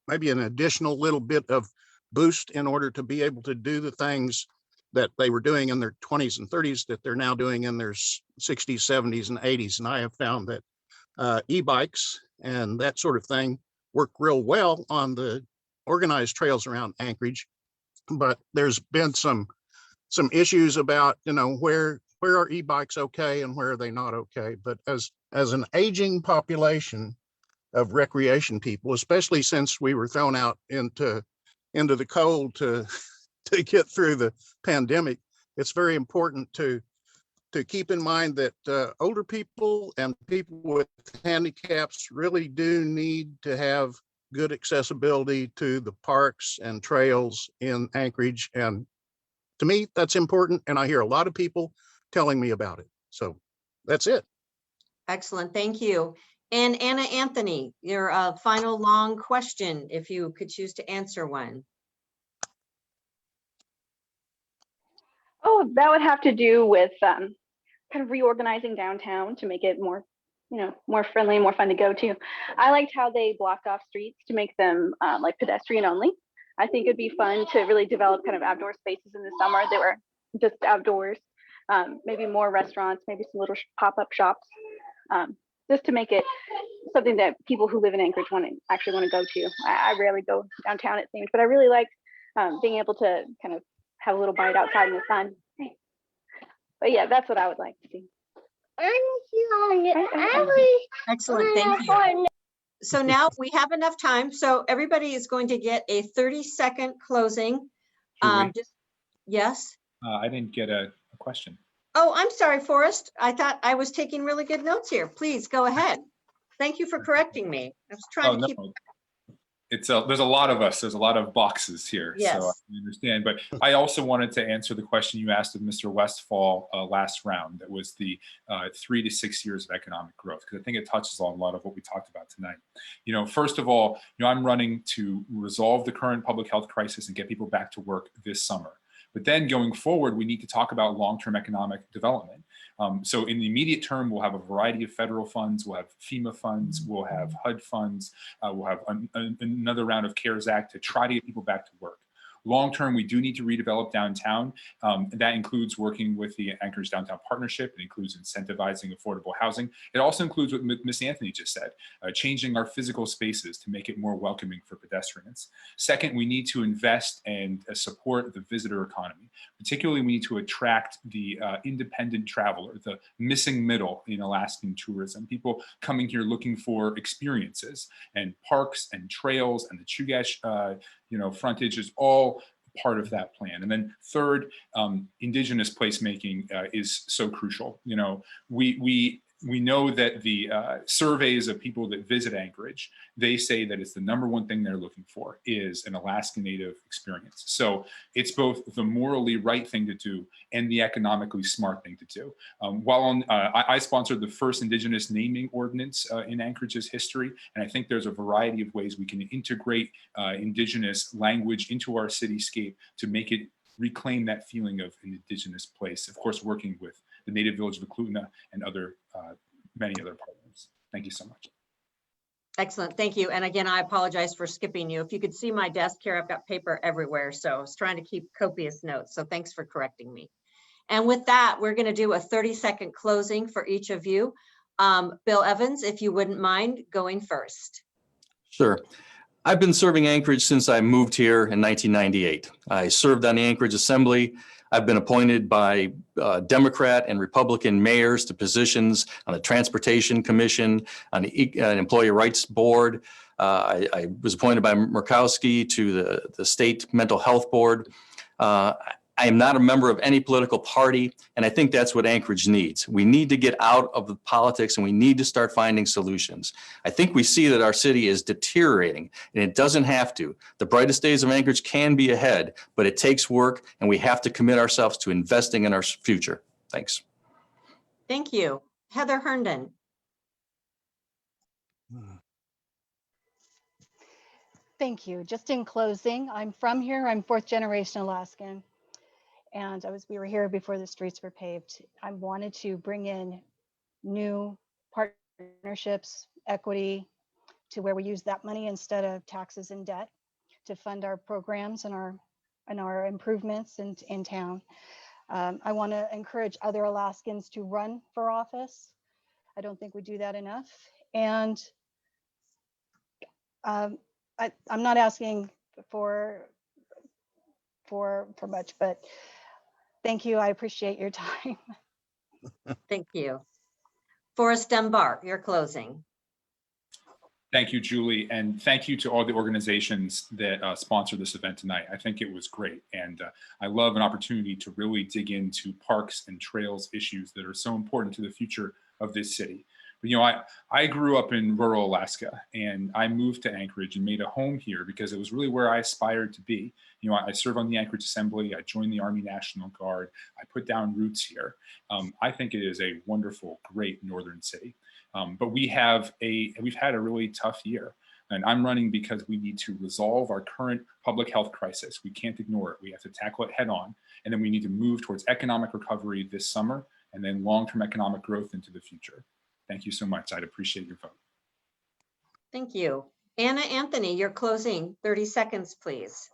maybe an additional little bit of boost in order to be able to do the things that they were doing in their 20s and 30s that they're now doing in their 60s, 70s, and 80s. And I have found that e-bikes and that sort of thing work real well on the organized trails around Anchorage. But there's been some issues about, where are e-bikes okay and where are they not okay. But as an aging population of recreation people, especially since we were thrown out into the cold to get through the pandemic, it's very important to keep in mind that older people and people with handicaps really do need to have good accessibility to the parks and trails in Anchorage. And to me, that's important. And I hear a lot of people telling me about it. So that's it. Excellent, thank you. And Anna Anthony, your final long question, if you could choose to answer one. Oh, that would have to do with kind of reorganizing downtown to make it more, more friendly, more fun to go to. I liked how they blocked off streets to make them like pedestrian only. I think it'd be fun to really develop kind of outdoor spaces in the summer that were just outdoors. Maybe more restaurants, maybe some little pop-up shops, just to make it something that people who live in Anchorage actually want to go to. I rarely go downtown, it seems, but I really like being able to kind of have a little bite outside in the sun. But yeah, that's what I would like to see. Excellent, thank you. So now we have enough time. So everybody is going to get a 30-second closing. Julie? Yes. I didn't get a question. Oh, I'm sorry, Forrest. I thought I was taking really good notes here. Please go ahead. Thank you for correcting me. I was trying to keep. There's a lot of us. There's a lot of boxes here, Yes. so I understand. But I also wanted to answer the question you asked of Mr. Westfall last round. That was the 3 to 6 years of economic growth, because I think it touches on a lot of what we talked about tonight. First of all, I'm running to resolve the current public health crisis and get people back to work this summer. But then going forward, we need to talk about long-term economic development. So in the immediate term, we'll have a variety of federal funds, we'll have FEMA funds, we'll have HUD funds, we'll have another round of CARES Act to try to get people back to work. Long term, we do need to redevelop downtown. That includes working with the Anchorage Downtown Partnership. It includes incentivizing affordable housing. It also includes what Ms. Anthony just said, changing our physical spaces to make it more welcoming for pedestrians. Second, we need to invest and support the visitor economy. Particularly, we need to attract the independent traveler, the missing middle in Alaskan tourism, people coming here looking for experiences, and parks and trails and the Chugach frontage is all part of that plan. And then third, indigenous placemaking is so crucial. We know that the surveys of people that visit Anchorage, they say that it's the #1 thing they're looking for is an Alaska Native experience. So it's both the morally right thing to do and the economically smart thing to do. I sponsored the first indigenous naming ordinance in Anchorage's history, and I think there's a variety of ways we can integrate indigenous language into our cityscape to make it reclaim that feeling of an indigenous place. Of course, working with the native village of Eklutna and many other partners. Thank you so much. Excellent, thank you. And again, I apologize for skipping you. If you could see my desk here, I've got paper everywhere. So I was trying to keep copious notes. So thanks for correcting me. And with that, we're going to do a 30-second closing for each of you. Bill Evans, if you wouldn't mind going first. Sure. I've been serving Anchorage since I moved here in 1998. I served on the Anchorage Assembly. I've been appointed by Democrat and Republican mayors to positions on the Transportation Commission, on the Employee Rights Board. I was appointed by Murkowski to the State Mental Health Board. I am not a member of any political party, and I think that's what Anchorage needs. We need to get out of the politics, and we need to start finding solutions. I think we see that our city is deteriorating, and it doesn't have to. The brightest days of Anchorage can be ahead, but it takes work, and we have to commit ourselves to investing in our future. Thanks. Thank you. Heather Herndon. Thank you. Just in closing, I'm from here. I'm 4th generation Alaskan. And we were here before the streets were paved. I wanted to bring in new partnerships, equity, to where we use that money instead of taxes and debt to fund our programs and our improvements in town. I want to encourage other Alaskans to run for office. I don't think we do that enough. And I'm not asking for much, but thank you. I appreciate your time. Thank you. Forrest Dunbar, your closing. Thank you, Julie, and thank you to all the organizations that sponsored this event tonight. I think it was great, and I love an opportunity to really dig into parks and trails issues that are so important to the future of this city. You know, I grew up in rural Alaska, and I moved to Anchorage and made a home here because it was really where I aspired to be. You know, I served on the Anchorage Assembly, I joined the Army National Guard, I put down roots here. I think it is a wonderful, great northern city. But we've had a really tough year, and I'm running because we need to resolve our current public health crisis. We can't ignore it. We have to tackle it head on, and then we need to move towards economic recovery this summer and then long-term economic growth into the future. Thank you so much. I'd appreciate your vote. Thank you. Anna Anthony, your closing 30 seconds, please.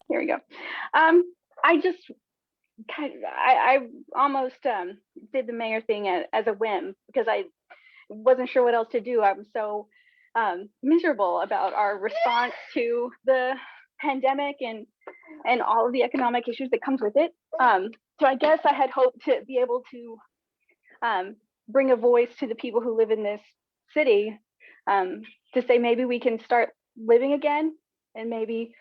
Here we go. I almost did the mayor thing as a whim because I wasn't sure what else to do. I'm so miserable about our response to the pandemic and all of the economic issues that comes with it. So I guess I had hoped to be able to bring a voice to the people who live in this city to say maybe we can start living again and maybe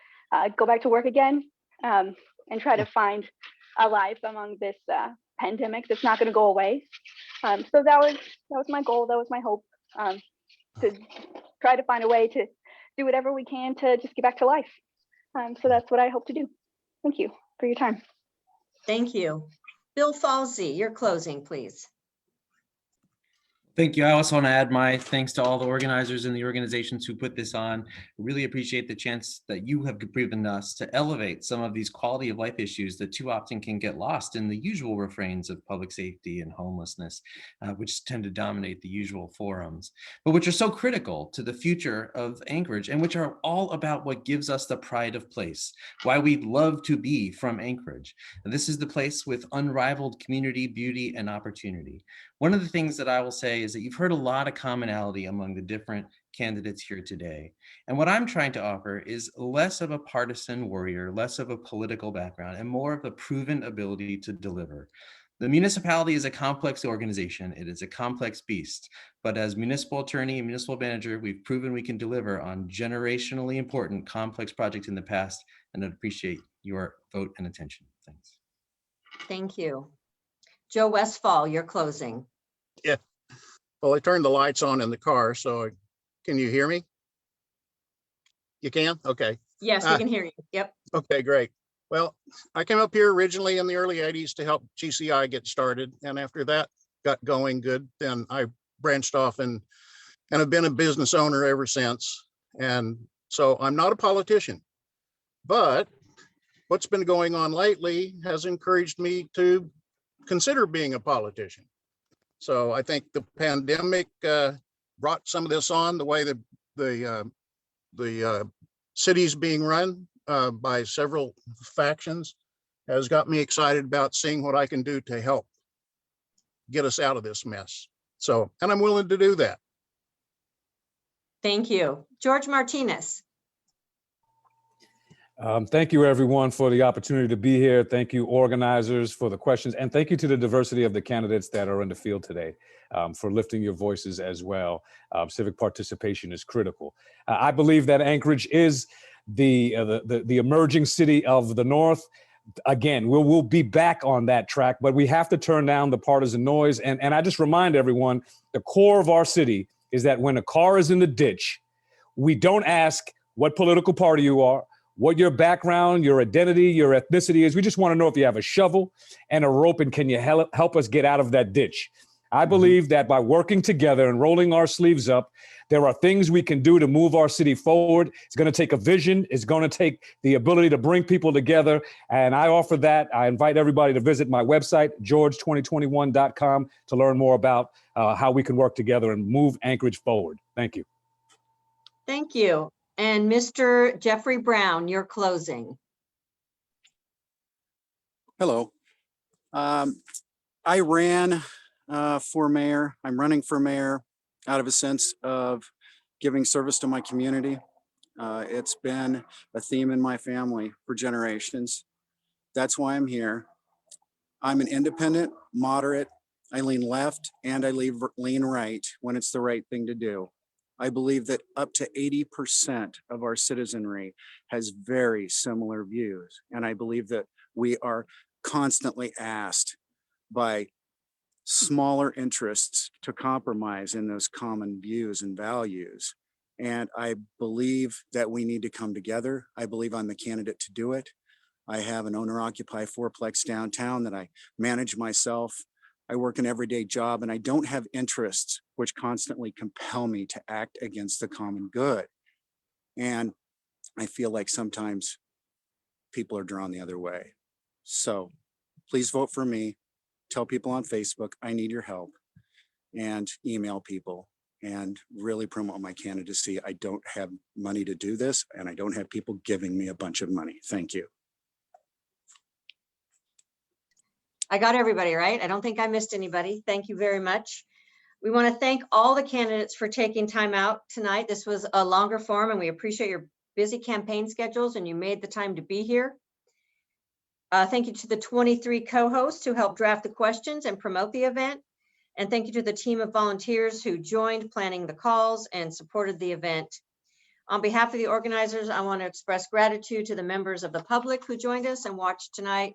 go back to work again and try to find a life among this pandemic that's not going to go away. So that was my goal. That was my hope, to try to find a way to do whatever we can to just get back to life. So that's what I hope to do. Thank you for your time. Thank you. Bill Falsey, your closing, please. Thank you. I also want to add my thanks to all the organizers and the organizations who put this on. I really appreciate the chance that you have given us to elevate some of these quality of life issues that too often can get lost in the usual refrains of public safety and homelessness, which tend to dominate the usual forums, but which are so critical to the future of Anchorage and which are all about what gives us the pride of place, why we love to be from Anchorage. And this is the place with unrivaled community, beauty, and opportunity. One of the things that I will say is that you've heard a lot of commonality among the different candidates here today. And what I'm trying to offer is less of a partisan warrior, less of a political background, and more of a proven ability to deliver. The municipality is a complex organization. It is a complex beast. But as municipal attorney and municipal manager, we've proven we can deliver on generationally important complex projects in the past, and I'd appreciate your vote and attention. Thanks. Thank you. Joe Westfall, your closing. Yeah. Well, I turned the lights on in the car, so can you hear me? You can? Okay. Yes, we can hear you. Yep. Okay, great. Well, I came up here originally in the early 80s to help GCI get started. And after that got going good, then I branched off and have been a business owner ever since. And so I'm not a politician, but what's been going on lately has encouraged me to consider being a politician. So I think the pandemic brought some of this on, the way that the city's being run by several factions has got me excited about seeing what I can do to help get us out of this mess. So, and I'm willing to do that. Thank you. George Martinez. Thank you, everyone, for the opportunity to be here. Thank you, organizers, for the questions. And thank you to the diversity of the candidates that are in the field today for lifting your voices as well. Civic participation is critical. I believe that Anchorage is the emerging city of the North. Again, we'll be back on that track, but we have to turn down the partisan noise. And I just remind everyone, the core of our city is that when a car is in the ditch, we don't ask what political party you are, what your background, your identity, your ethnicity is. We just want to know if you have a shovel and a rope and can you help us get out of that ditch. I believe that by working together and rolling our sleeves up, there are things we can do to move our city forward. It's going to take a vision. It's going to take the ability to bring people together. And I offer that. I invite everybody to visit my website, george2021.com, to learn more about how we can work together and move Anchorage forward. Thank you. Thank you. And Mr. Jeffrey Brown, your closing. Hello. I ran for mayor. I'm running for mayor out of a sense of giving service to my community. It's been a theme in my family for generations. That's why I'm here. I'm an independent, moderate, I lean left and I lean right when it's the right thing to do. I believe that up to 80% of our citizenry has very similar views. And I believe that we are constantly asked by smaller interests to compromise in those common views and values. And I believe that we need to come together. I believe I'm the candidate to do it. I have an owner-occupied fourplex downtown that I manage myself. I work an everyday job and I don't have interests which constantly compel me to act against the common good. And I feel like sometimes people are drawn the other way. So please vote for me. Tell people on Facebook, I need your help, and email people and really promote my candidacy. I don't have money to do this and I don't have people giving me a bunch of money. Thank you. I got everybody right. I don't think I missed anybody. Thank you very much. We want to thank all the candidates for taking time out tonight. This was a longer forum and we appreciate your busy campaign schedules and you made the time to be here. Thank you to the 23 co-hosts who helped draft the questions and promote the event. And thank you to the team of volunteers who joined planning the calls and supported the event. On behalf of the organizers, I want to express gratitude to the members of the public who joined us and watched tonight.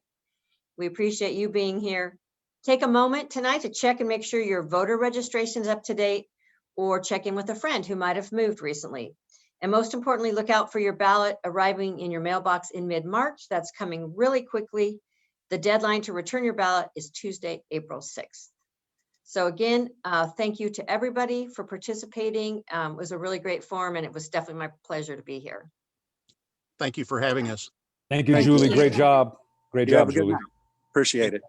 We appreciate you being here. Take a moment tonight to check and make sure your voter registration is up to date, or check in with a friend who might have moved recently. And most importantly, look out for your ballot arriving in your mailbox in mid-March. That's coming really quickly. The deadline to return your ballot is Tuesday, April 6th. So again, thank you to everybody for participating. It was a really great forum and it was definitely my pleasure to be here. Thank you for having us. Thank you, Thank Julie. you. Great job. Great You have job, a good Julie. night. Appreciate it.